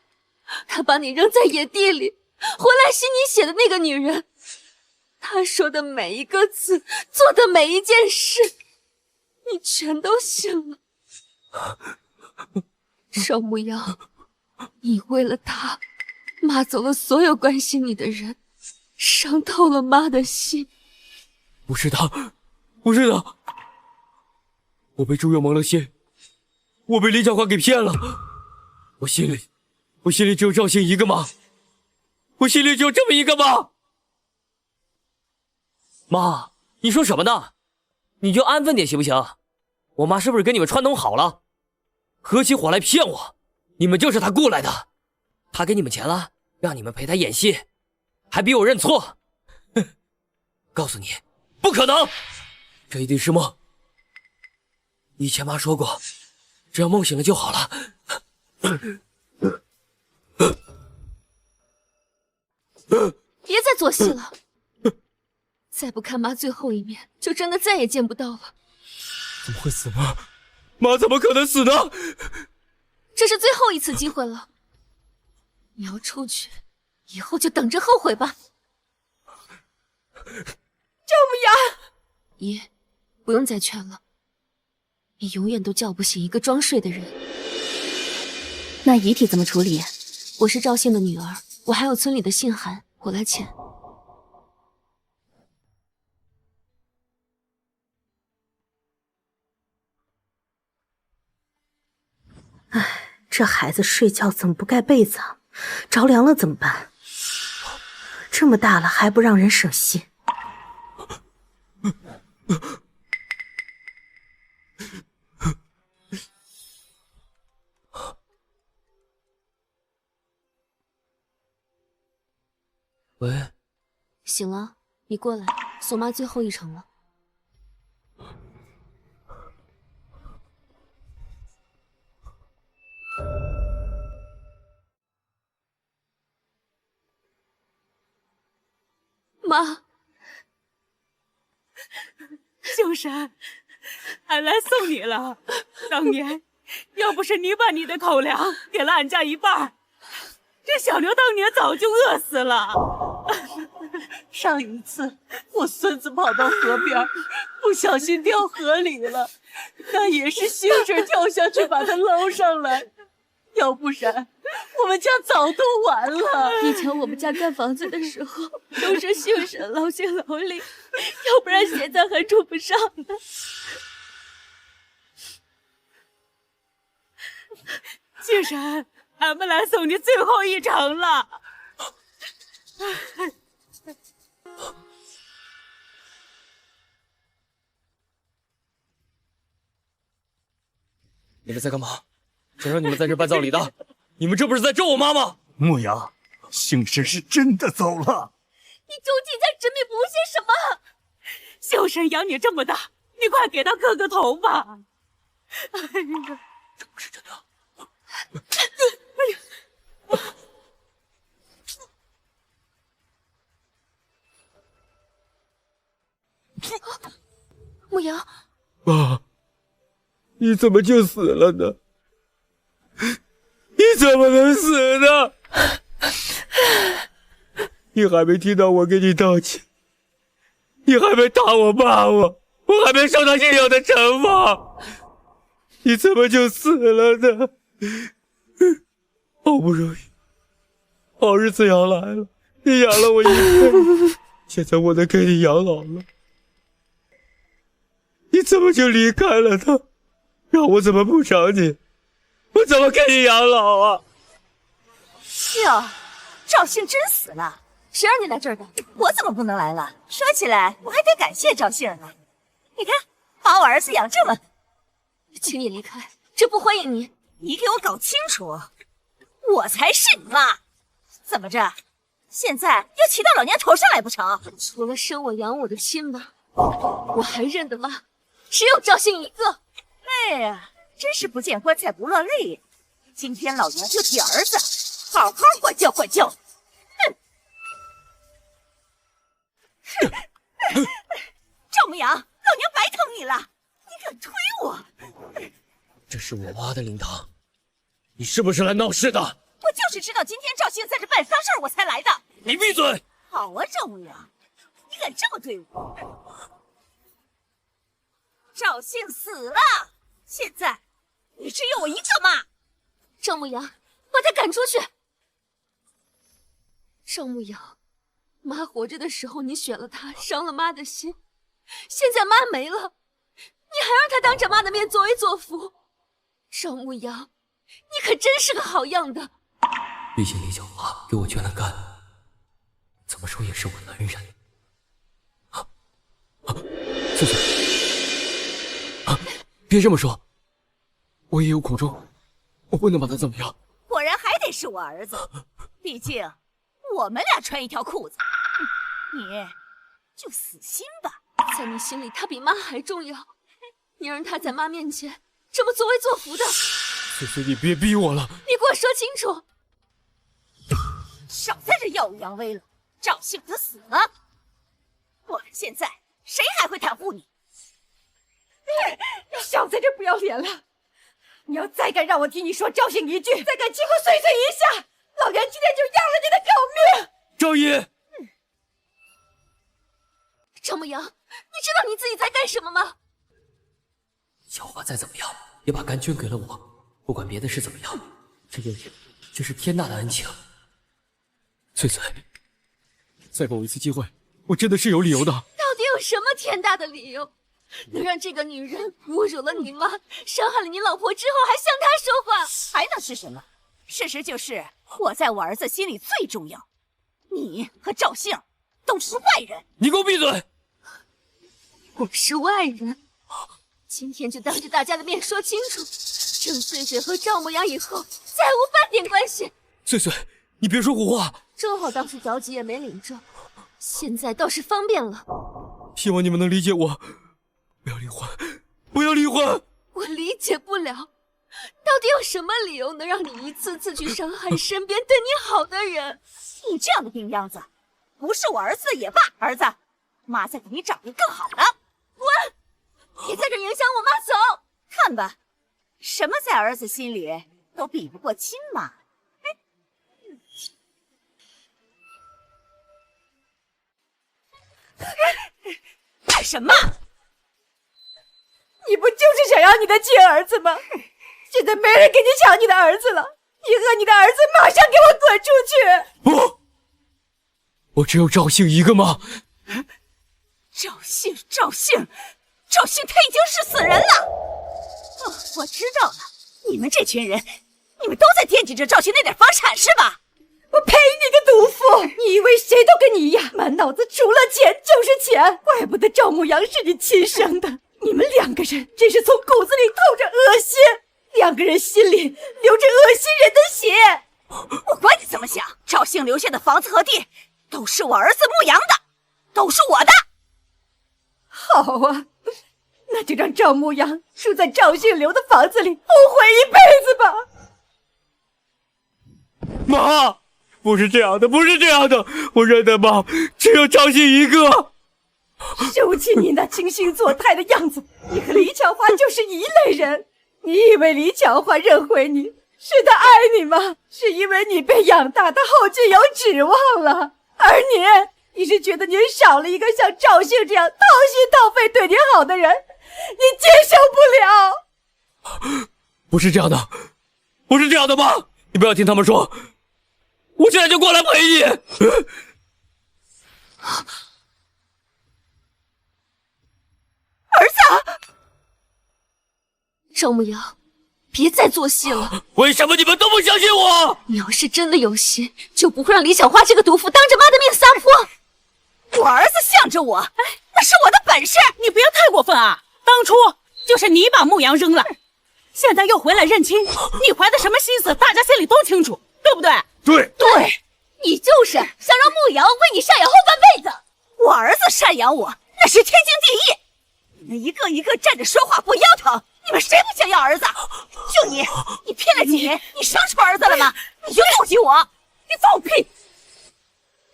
她把你扔在野地里，回来吸你血的那个女人，她说的每一个字，做的每一件事，你全都信了。赵牧阳，你为了她，骂走了所有关心你的人，伤透了妈的心。不是他，不是他。我被朱月蒙了心，我被李巧花给骗了。我心里只有赵兴一个妈，我心里只有这么一个妈。妈，你说什么呢？你就安分点行不行？我妈是不是跟你们串通好了，合起伙来骗我？你们就是她雇来的，她给你们钱了，让你们陪她演戏，还逼我认错。哼，告诉你，不可能，这一定是梦。以前妈说过，只要梦醒了就好了。别再做戏了，再不看妈最后一面，就真的再也见不到了。怎么会死呢？妈怎么可能死呢？这是最后一次机会了，你要出去，以后就等着后悔吧。赵牧阳，姨，不用再劝了。你永远都叫不醒一个装睡的人。那遗体怎么处理？我是赵姓的女儿，我还有村里的信函，我来签。唉，这孩子睡觉怎么不盖被子啊？着凉了怎么办？这么大了还不让人省心。喂，醒了，你过来，送妈最后一程了。妈，秀山，俺来送你了。当年要不是你把你的口粮给了俺家一半，这小刘当年早就饿死了。上一次我孙子跑到河边，不小心掉河里了，那也是兴神跳下去把他捞上来，要不然我们家早都完了。以前我们家盖房子的时候，都是兴神劳心劳力，要不然现在还住不上呢。兴神，俺们来送你最后一程了。你们在干嘛？谁让你们在这办葬礼的？你们这不是在咒我妈吗？牧阳，兴神是真的走了。你究竟在执迷不悟些什么？秀神养你这么大，你快给他磕个头吧。哎呀，这不是真的。牧阳，妈，你怎么就死了呢？你怎么能死呢？你还没听到我给你道歉，你还没打我骂我，我还没受到应有的惩罚，你怎么就死了呢？好不容易，好日子要来了，你养了我一辈子，现在我能给你养老了，你怎么就离开了呢？让我怎么补偿你？我怎么给你养老啊？哟，赵姓真死了，谁让你来这儿的？我怎么不能来了？说起来，我还得感谢赵姓呢。你看，把我儿子养这么……请你离开，这不欢迎你。你给我搞清楚，我才是你妈！怎么着？现在要骑到老娘头上来不成？除了生我养我的亲妈，我还认得妈，只有赵姓一个。哎呀，真是不见棺材不落泪呀！今天老娘就替儿子好好管教管教。哼！赵牧阳，老娘白疼你了！你敢推我！这是我挖的灵堂，你是不是来闹事的？我就是知道今天赵姓在这办丧事儿，我才来的。你闭嘴！好啊，赵牧阳，你敢这么对我？赵姓死了，现在你只有我一个妈。赵牧阳，把他赶出去！赵牧阳，妈活着的时候你选了他，伤了妈的心，现在妈没了，你还让他当着妈的面作威作福。赵牧阳，你可真是个好样的！毕竟李小华给我捐了肝，怎么说也是我的恩人。翠翠，别这么说，我也有苦衷，我不能把他怎么样。果然还得是我儿子，毕竟我们俩穿一条裤子。你就死心吧，在你心里他比妈还重要，你让他在妈面前这么作威作福的。翠翠，你别逼我了，你给我说清楚！少在这耀武扬威了，赵姓他死了，不然现在谁还会袒护你？你少在这不要脸了！你要再敢让我替你说赵姓一句，再敢欺负碎碎一下，老娘今天就要了你的狗命！赵姨，赵牧阳，你知道你自己在干什么吗？小华再怎么样也把肝捐给了我，不管别的是怎么样，这是天大的恩情。翠翠，再给我一次机会，我真的是有理由的。到底有什么天大的理由，能让这个女人侮辱了你妈，伤害了你老婆之后还向她说话？还能是什么？事实就是我在我儿子心里最重要，你和赵姓都是外人。你给我闭嘴！我是外人，今天就当着大家的面说清楚，郑穗穗和赵牧阳以后再无半点关系。穗穗，你别说胡话。正好当初着急也没领证，现在倒是方便了。希望你们能理解我，不要离婚，不要离婚。我理解不了，到底有什么理由能让你一次次去伤害身边对你好的人？你这样的病样子，不是我儿子也罢。儿子，妈再给你找一个更好的。滚！别在这影响我妈走。看吧，什么在儿子心里都比不过亲妈。干什么？你不就是想要你的亲儿子吗？现在没人给你抢你的儿子了，你和你的儿子马上给我滚出去！不，我只有赵姓一个妈。赵姓，他已经是死人了。哦，我知道了，你们这群人，你们都在惦记着赵姓那点房产是吧？我呸！你个毒妇！你以为谁都跟你一样，满脑子除了钱就是钱？怪不得赵牧阳是你亲生的。你们两个人真是从骨子里透着恶心，两个人心里流着恶心人的血。我管你怎么想，赵姓留下的房子和地都是我儿子牧阳的，都是我的。好啊，那就让赵牧阳住在赵姓留的房子里，后悔一辈子吧。妈，不是这样的，不是这样的，我认得妈只有赵姓一个。收起你那惺惺作态的样子，你和李巧花就是一类人。你以为李巧花认回你，是他爱你吗？是因为你被养大，他后继有指望了。而你是觉得你少了一个像赵姓这样掏心掏肺对你好的人，你接受不了。不是这样的，不是这样的吗？你不要听他们说，我现在就过来陪你。儿子，赵牧阳，别再做戏了。为什么你们都不相信我？你要是真的有心，就不会让李小花这个毒妇当着妈的面撒泼。我儿子向着我，那是我的本事。你不要太过分啊！当初就是你把牧阳扔了，现在又回来认亲，你怀的什么心思，大家心里都清楚，对不对？对，你就是想让牧阳为你赡养后半辈子。我儿子赡养我，那是天经地义。你们一个一个站着说话不腰疼，你们谁不想要儿子？就你骗了几年，你生出儿子了吗？你就妒忌我？你放屁！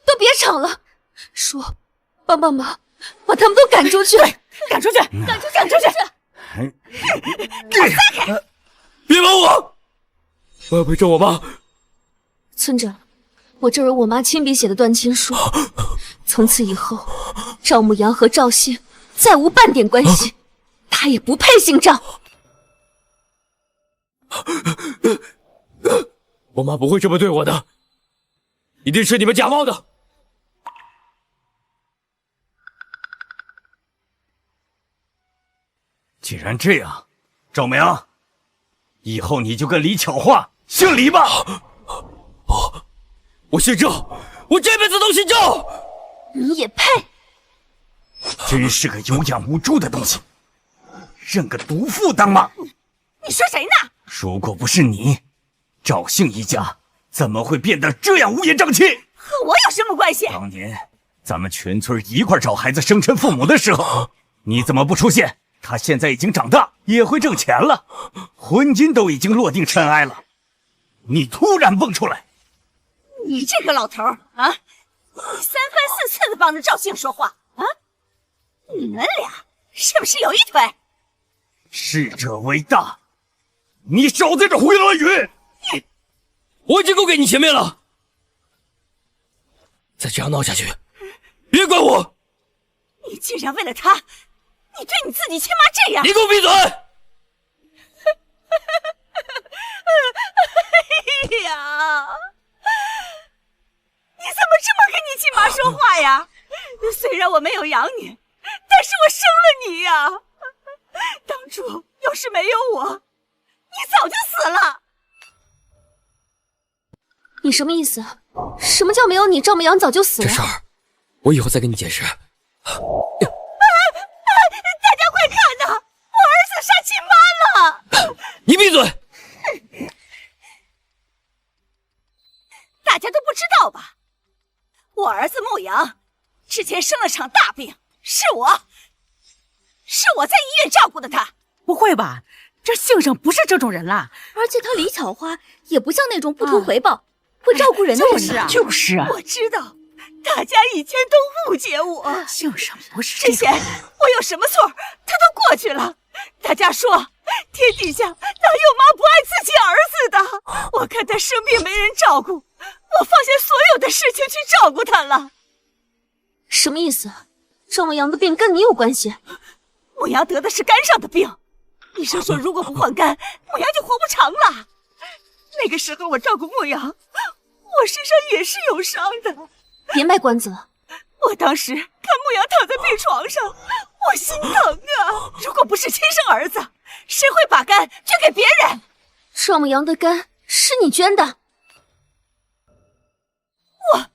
都别吵了，说，帮帮忙，把他们都赶出去！赶出去！赶出去！别帮我！我要陪着我妈。村长，我这有我妈亲笔写的断亲书，从此以后，赵牧阳和赵姓再无半点关系，他也不配姓赵。我妈不会这么对我的，一定是你们假冒的。既然这样，赵牧阳，以后你就跟李巧花姓李吧。我姓赵，我这辈子都姓赵。你也配？真是个有养无猪的东西，认个毒妇当妈。你说谁呢？如果不是你，赵姓一家怎么会变得这样乌烟瘴气？和我有什么关系？当年咱们全村一块找孩子生辰父母的时候，你怎么不出现？他现在已经长大，也会挣钱了，婚姻都已经落定尘埃了，你突然蹦出来。你这个老头啊，你三番四次的帮着赵姓说话啊，你们俩是不是有一腿？逝者为大，你少在这胡言乱语！我已经够给你前面了，再这样闹下去，别怪我！你竟然为了他，你对你自己亲妈这样！你给我闭嘴！哎呀，你怎么这么跟你亲妈说话呀？虽然我没有养你，但是我生了你呀！当初要是没有我，你早就死了。你什么意思？什么叫没有你，赵牧阳早就死了？这事儿，我以后再跟你解释。大家快看呐，我儿子杀亲妈了！你闭嘴！大家都不知道吧？我儿子牧阳之前生了场大病，是我在医院照顾的他。不会吧？这姓上不是这种人啦！而且他李巧花也不像那种不图回报、会照顾人的人呐。就是啊，我知道，大家以前都误解我，姓上不是这之前我有什么错，他都过去了。大家说，天底下哪有妈不爱自己儿子的？我看他生病没人照顾，我放下所有的事情去照顾他了。什么意思？赵牧阳的病跟你有关系？牧阳得的是肝上的病，医生说如果不换肝，牧阳就活不长了。那个时候我照顾牧阳，我身上也是有伤的。别卖关子了，我当时看牧阳躺在病床上，我心疼啊！如果不是亲生儿子，谁会把肝捐给别人？赵牧阳的肝是你捐的？我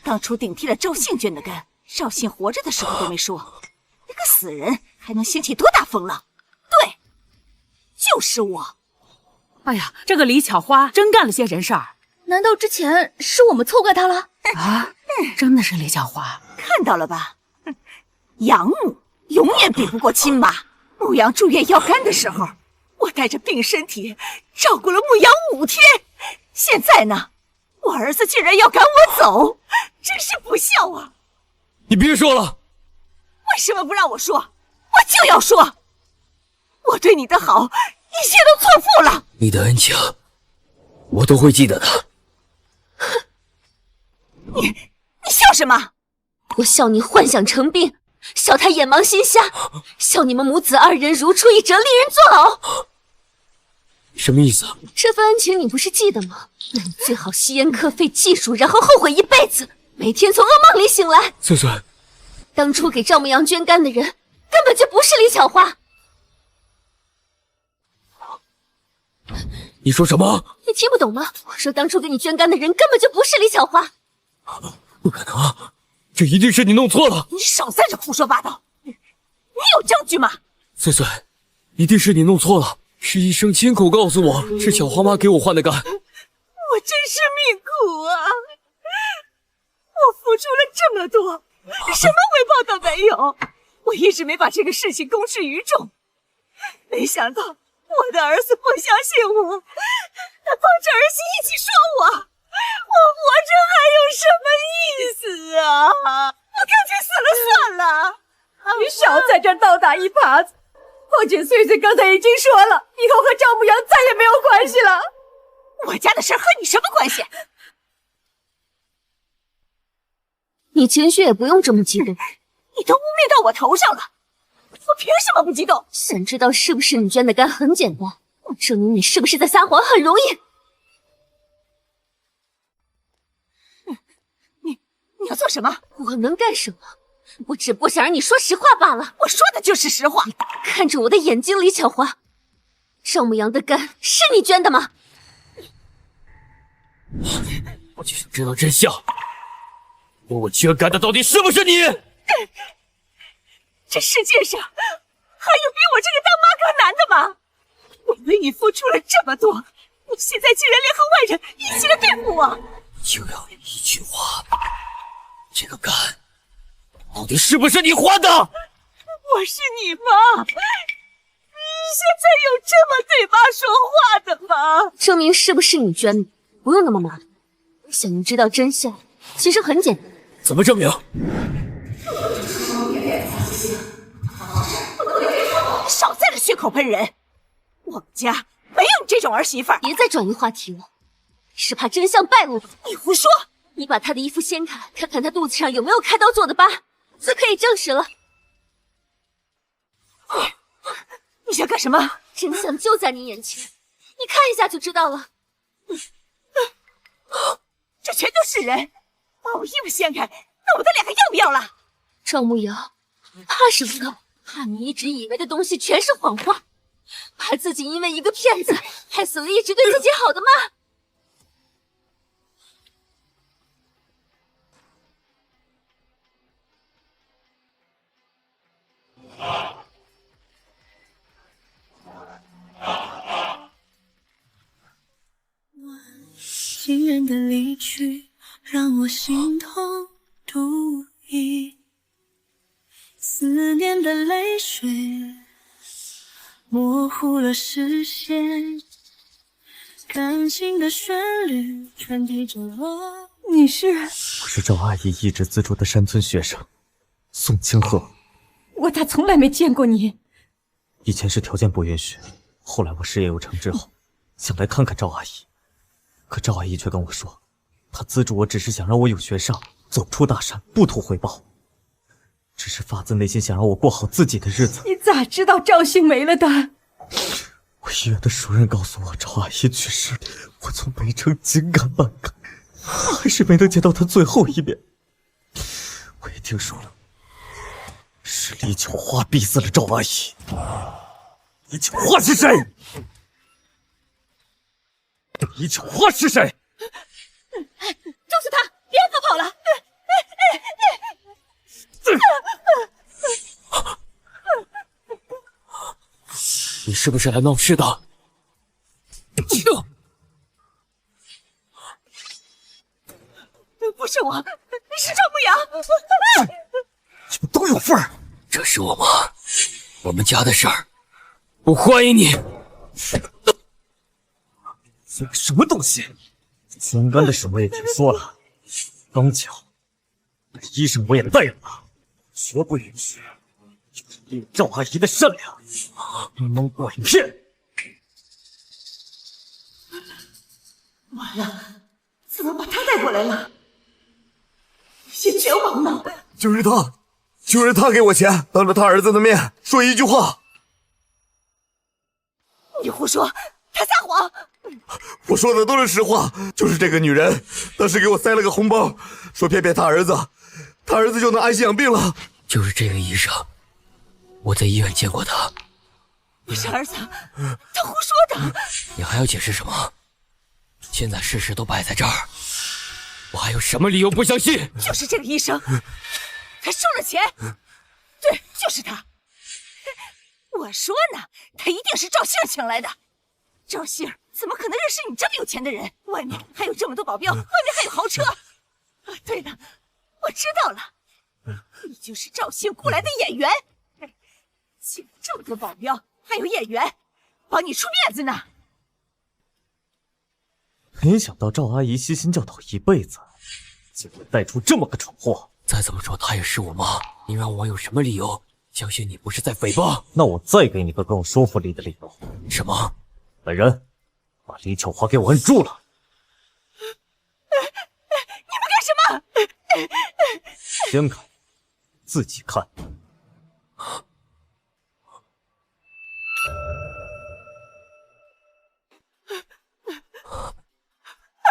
当初顶替了赵姓捐的肝，赵姓活着的时候都没说，那个死人还能兴起多大风浪？对，就是我。哎呀，这个李巧花真干了些人事儿。难道之前是我们错怪他了？啊，真的是李巧花。看到了吧？养母永远比不过亲妈。牧阳住院要肝的时候，我带着病身体照顾了牧阳5天。现在呢，我儿子竟然要赶我走，真是不孝啊！你别说了。为什么不让我说？我就要说，我对你的好一切都错付了。你的恩情，我都会记得的。你笑什么？我笑你幻想成病，笑他眼盲心瞎，笑你们母子二人如出一辙，令人作呕。什么意思？这份恩情你不是记得吗？那你最好吸烟嗑废技术，然后后悔一辈子，每天从噩梦里醒来。翠翠，当初给赵牧阳捐肝的人根本就不是李巧花。你说什么？你听不懂吗？我说当初给你捐肝的人根本就不是李巧花。不可能，这一定是你弄错了。你少在这胡说八道！你有证据吗？翠翠，一定是你弄错了。是医生亲口告诉我，是小花妈给我换的肝。我真是命苦啊！我付出了这么多，什么回报都没有。我一直没把这个事情公之于众，没想到我的儿子不相信我，他帮着儿媳一起说我，我活着还有什么意思啊？我干脆死了算了。你少在这儿倒打一耙子。况且穗穗刚才已经说了，以后和赵牧阳再也没有关系了。我家的事和你什么关系？你情绪也不用这么激动。你都污蔑到我头上了，我凭什么不激动？想知道是不是你捐的肝很简单，证明你是不是在撒谎很容易。你要做什么？我能干什么？我只不过想让你说实话罢了。我说的就是实话。看着我的眼睛，李巧花，赵牧阳的肝是你捐的吗？我就想知道真相，我捐肝的到底是不是你？这世界上还有比我这个当妈更难的吗？我为你付出了这么多，你现在竟然联合外人一起来对付我！就要一句话，这个肝到底是不是你还的？我是你妈，你现在有这么对妈说话的吗？证明是不是你捐的，不用那么麻烦。想要知道真相，其实很简单。怎么证明？少在这血口喷人！我们家没有你这种儿媳妇儿。别再转移话题了，是怕真相败露吧？你胡说！你把她的衣服掀开，看看她肚子上有没有开刀做的疤，就可以证实了。你想干什么？真相就在你眼前，你看一下就知道了。这全都是人！把我衣服掀开，那我的脸还要不要了？赵牧阳，怕什么呢？怕你一直以为的东西全是谎话，怕自己因为一个骗子害死了一直对自己好的妈。亲人的离去让我心痛不已，思念的泪水模糊了视线，感情的旋律传递着我。你是？我是赵阿姨一直资助的山村学生宋清河。我咋从来没见过你？以前是条件不允许，后来我事业有成之后，想来看看赵阿姨。可赵阿姨却跟我说，她资助我只是想让我有学上，走出大山，不图回报，只是发自内心想让我过好自己的日子。你咋知道赵兴没了的？我医院的熟人告诉我赵阿姨去世，我从北城紧赶慢赶，还是没能见到她最后一面。我也听说了，是李巧花逼死了赵阿姨。李巧花是谁？李巧花是谁？就是他，别让他跑了！你是不是来闹事的？不是我，是赵牧阳。你们都有份儿！这是我妈，我们家的事儿，不欢迎你。这个什么东西？捐肝的事我也听说了，刚巧那医生我也带了，绝不允许利用赵阿姨的善良蒙蒙拐骗，完了，怎么把他带过来了？也绝望呢。就是他给我钱，当着他儿子的面说一句话。你胡说，他撒谎。我说的都是实话，就是这个女人当时给我塞了个红包，说骗他儿子，他儿子就能安心养病了。就是这个医生，我在医院见过他。不是儿子，他胡说的。你还要解释什么？现在事实都摆在这儿，我还有什么理由不相信？就是这个医生，他收了钱。对，就是他。我说呢，他一定是赵姓请来的。赵姓怎么可能认识你这么有钱的人？外面还有这么多保镖，外面还有豪车。啊，对了，我知道了，你就是赵姓雇来的演员，请了这么多保镖，还有演员，帮你出面子呢。没想到赵阿姨悉心教导一辈子，竟会带出这么个蠢货。再怎么说，她也是我妈，你让我有什么理由相信你不是在诽谤？那我再给你个更有说服力的理由。什么？本人把李巧华给我摁住了。你们干什么？先看，自己看。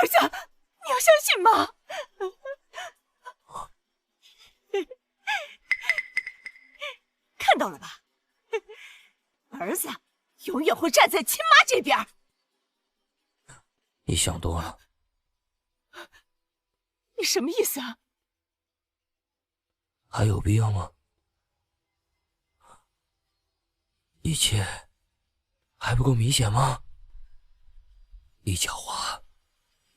儿子，你要相信妈。看到了吧？儿子永远会站在亲妈这边。你想多了。你什么意思啊？还有必要吗？一切还不够明显吗？李巧华，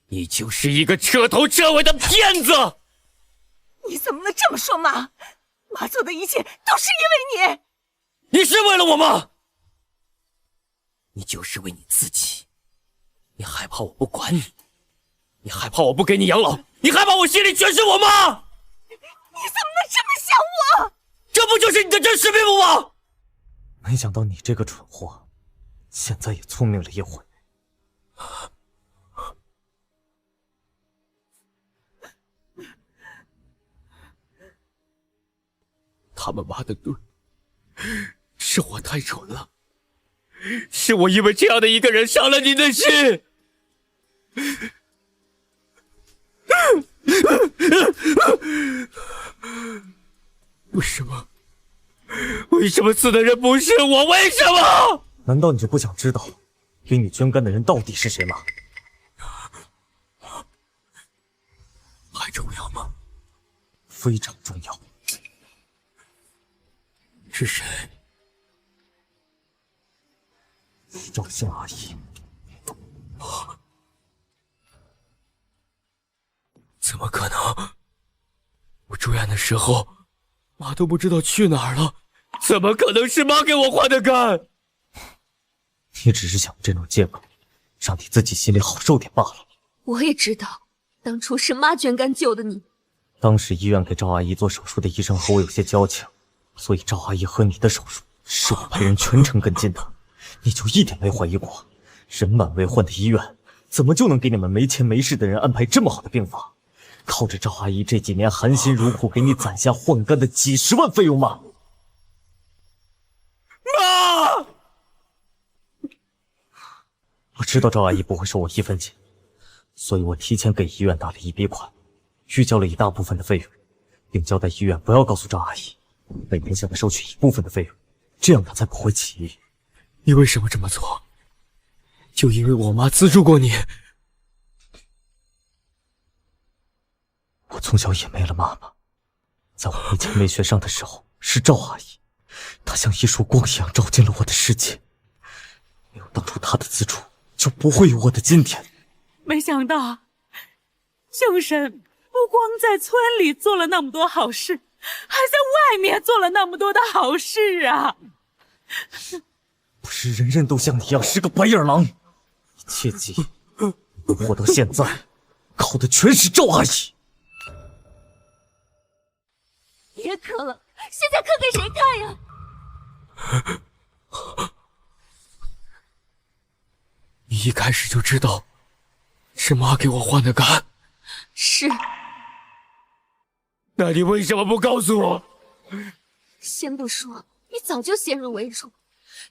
你就是一个彻头彻尾的骗子！你怎么能这么说妈？妈做的一切都是因为你。你是为了我吗？你就是为你自己。你害怕我不管你，你害怕我不给你养老，你害怕我心里全是我妈。你怎么能这么想我？这不就是你的真实面目吗？没想到你这个蠢货，现在也聪明了一回。他们妈的对，是我太蠢了，是我因为这样的一个人伤了你的心。为什么？为什么死的人不是我？为什么？难道你就不想知道给你捐肝的人到底是谁吗？还重要吗？非常重要。是谁？赵姓阿姨。怎么可能？我住院的时候，妈都不知道去哪儿了，怎么可能是妈给我换的肝？你只是想用这种借口，让你自己心里好受点罢了。我也知道，当初是妈捐肝救的你。当时医院给赵阿姨做手术的医生和我有些交情，所以赵阿姨和你的手术是我陪人全程跟进的，你就一点没怀疑过？人满为患的医院，怎么就能给你们没钱没势的人安排这么好的病房？靠着赵阿姨这几年含辛茹苦给你攒下换肝的几10万费用吗？妈！我知道赵阿姨不会收我1分钱，所以我提前给医院打了一笔款，预交了一大部分的费用，并交代医院不要告诉赵阿姨，每年向她收取一部分的费用，这样她才不会起疑。你为什么这么做？就因为我妈资助过你？我从小也没了妈妈，在我没钱没学上的时候，是赵阿姨，她像一束光一样照进了我的世界。没有当初她的资助，就不会有我的今天。没想到，庆婶不光在村里做了那么多好事，还在外面做了那么多的好事啊！不是人人都像你一样是个白眼狼，你切记，能活到现在，靠的全是赵阿姨。别磕了，现在磕给谁看呀？你一开始就知道是妈给我换的肝。是。那你为什么不告诉我？先不说，你早就先入为主，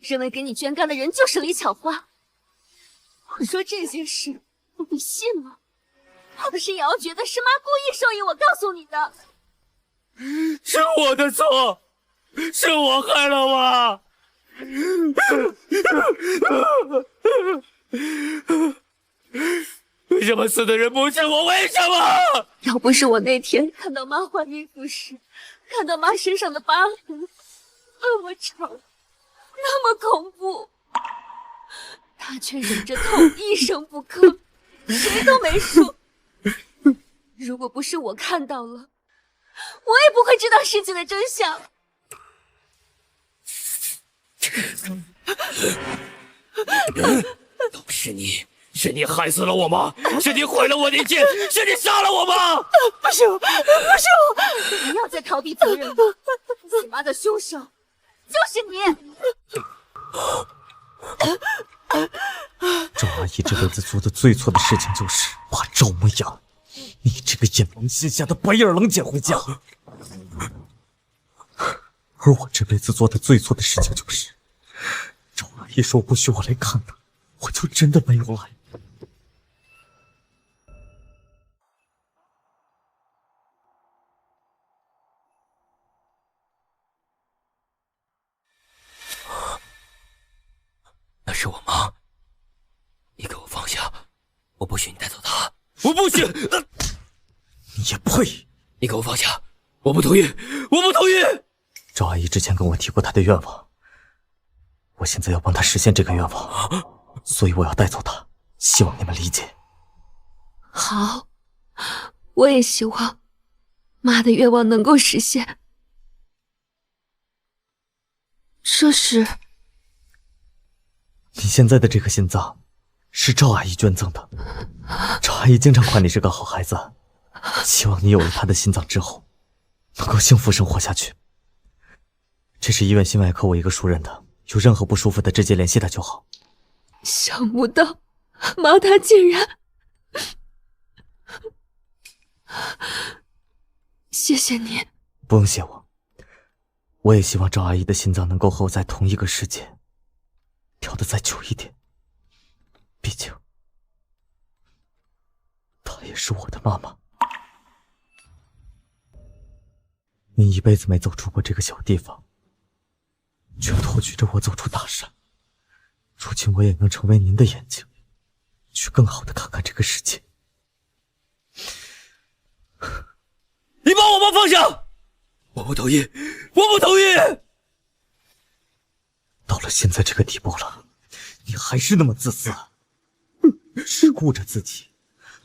认为给你捐肝的人就是李巧花。我说这些事，你信吗？怕不是也要觉得是妈故意授意我告诉你的。是我的错，是我害了妈。为什么死的人不是我？为什么？要不是我那天看到妈换衣服时，看到妈身上的疤痕，那么长，那么恐怖，她却忍着痛一声不吭，谁都没说。如果不是我看到了，我也不会知道事情的真相。都是你，是你害死了我妈，是你毁了我的一切，是你杀了我妈！不是我，不是我！不要再逃避责任了，死妈的凶手就是你！赵阿姨这辈子做的最错的事情就是把赵牧阳，你这个眼明心瞎的白眼狼捡回家。而我这辈子做的最错的事情就是，赵阿姨说不许我来看她，我就真的没有来。那是我妈，你给我放下，我不许你带走她。我不许！你也配！你给我放下，我不同意，我不同意！赵阿姨之前跟我提过她的愿望，我现在要帮她实现这个愿望，所以我要带走她，希望你们理解。好，我也希望妈的愿望能够实现。这是你现在的这颗心脏是赵阿姨捐赠的，赵阿姨经常夸你是个好孩子，希望你有了她的心脏之后能够幸福生活下去。这是医院心外科我一个熟人的，有任何不舒服的直接联系他就好。想不到妈她竟然……谢谢你。不用谢我，我也希望赵阿姨的心脏能够和我在同一个世界跳得再久一点，毕竟她也是我的妈妈。你一辈子没走出过这个小地方，却托举着我走出大山，如今我也能成为您的眼睛，去更好的看看这个世界。你把我妈放下！我不同意，我不同意！到了现在这个地步了，你还是那么自私，只顾着自己，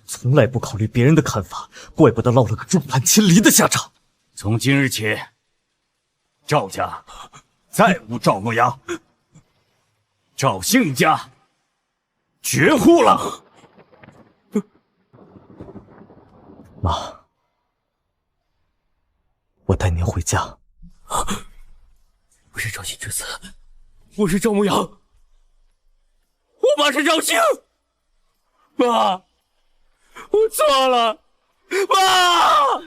从来不考虑别人的看法，怪不得落了个众叛亲离的下场。从今日起，赵家再无赵牧阳，赵姓家绝户了。妈，我带您回家。不是赵姓之子，我是赵牧阳，我妈是赵姓。妈，我错了，妈。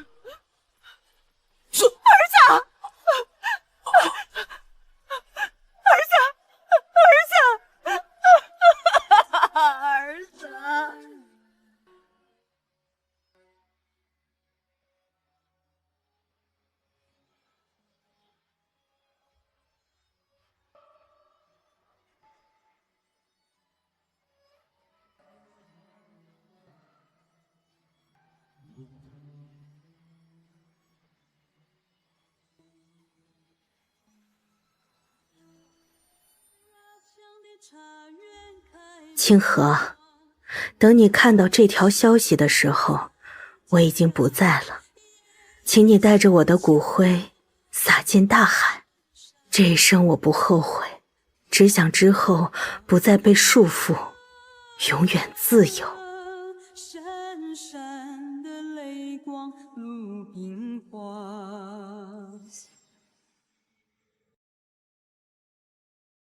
儿子，儿子。清河，等你看到这条消息的时候，我已经不在了，请你带着我的骨灰洒进大海。这一生我不后悔，只想之后不再被束缚，永远自由。闪闪的泪光，鲁冰花。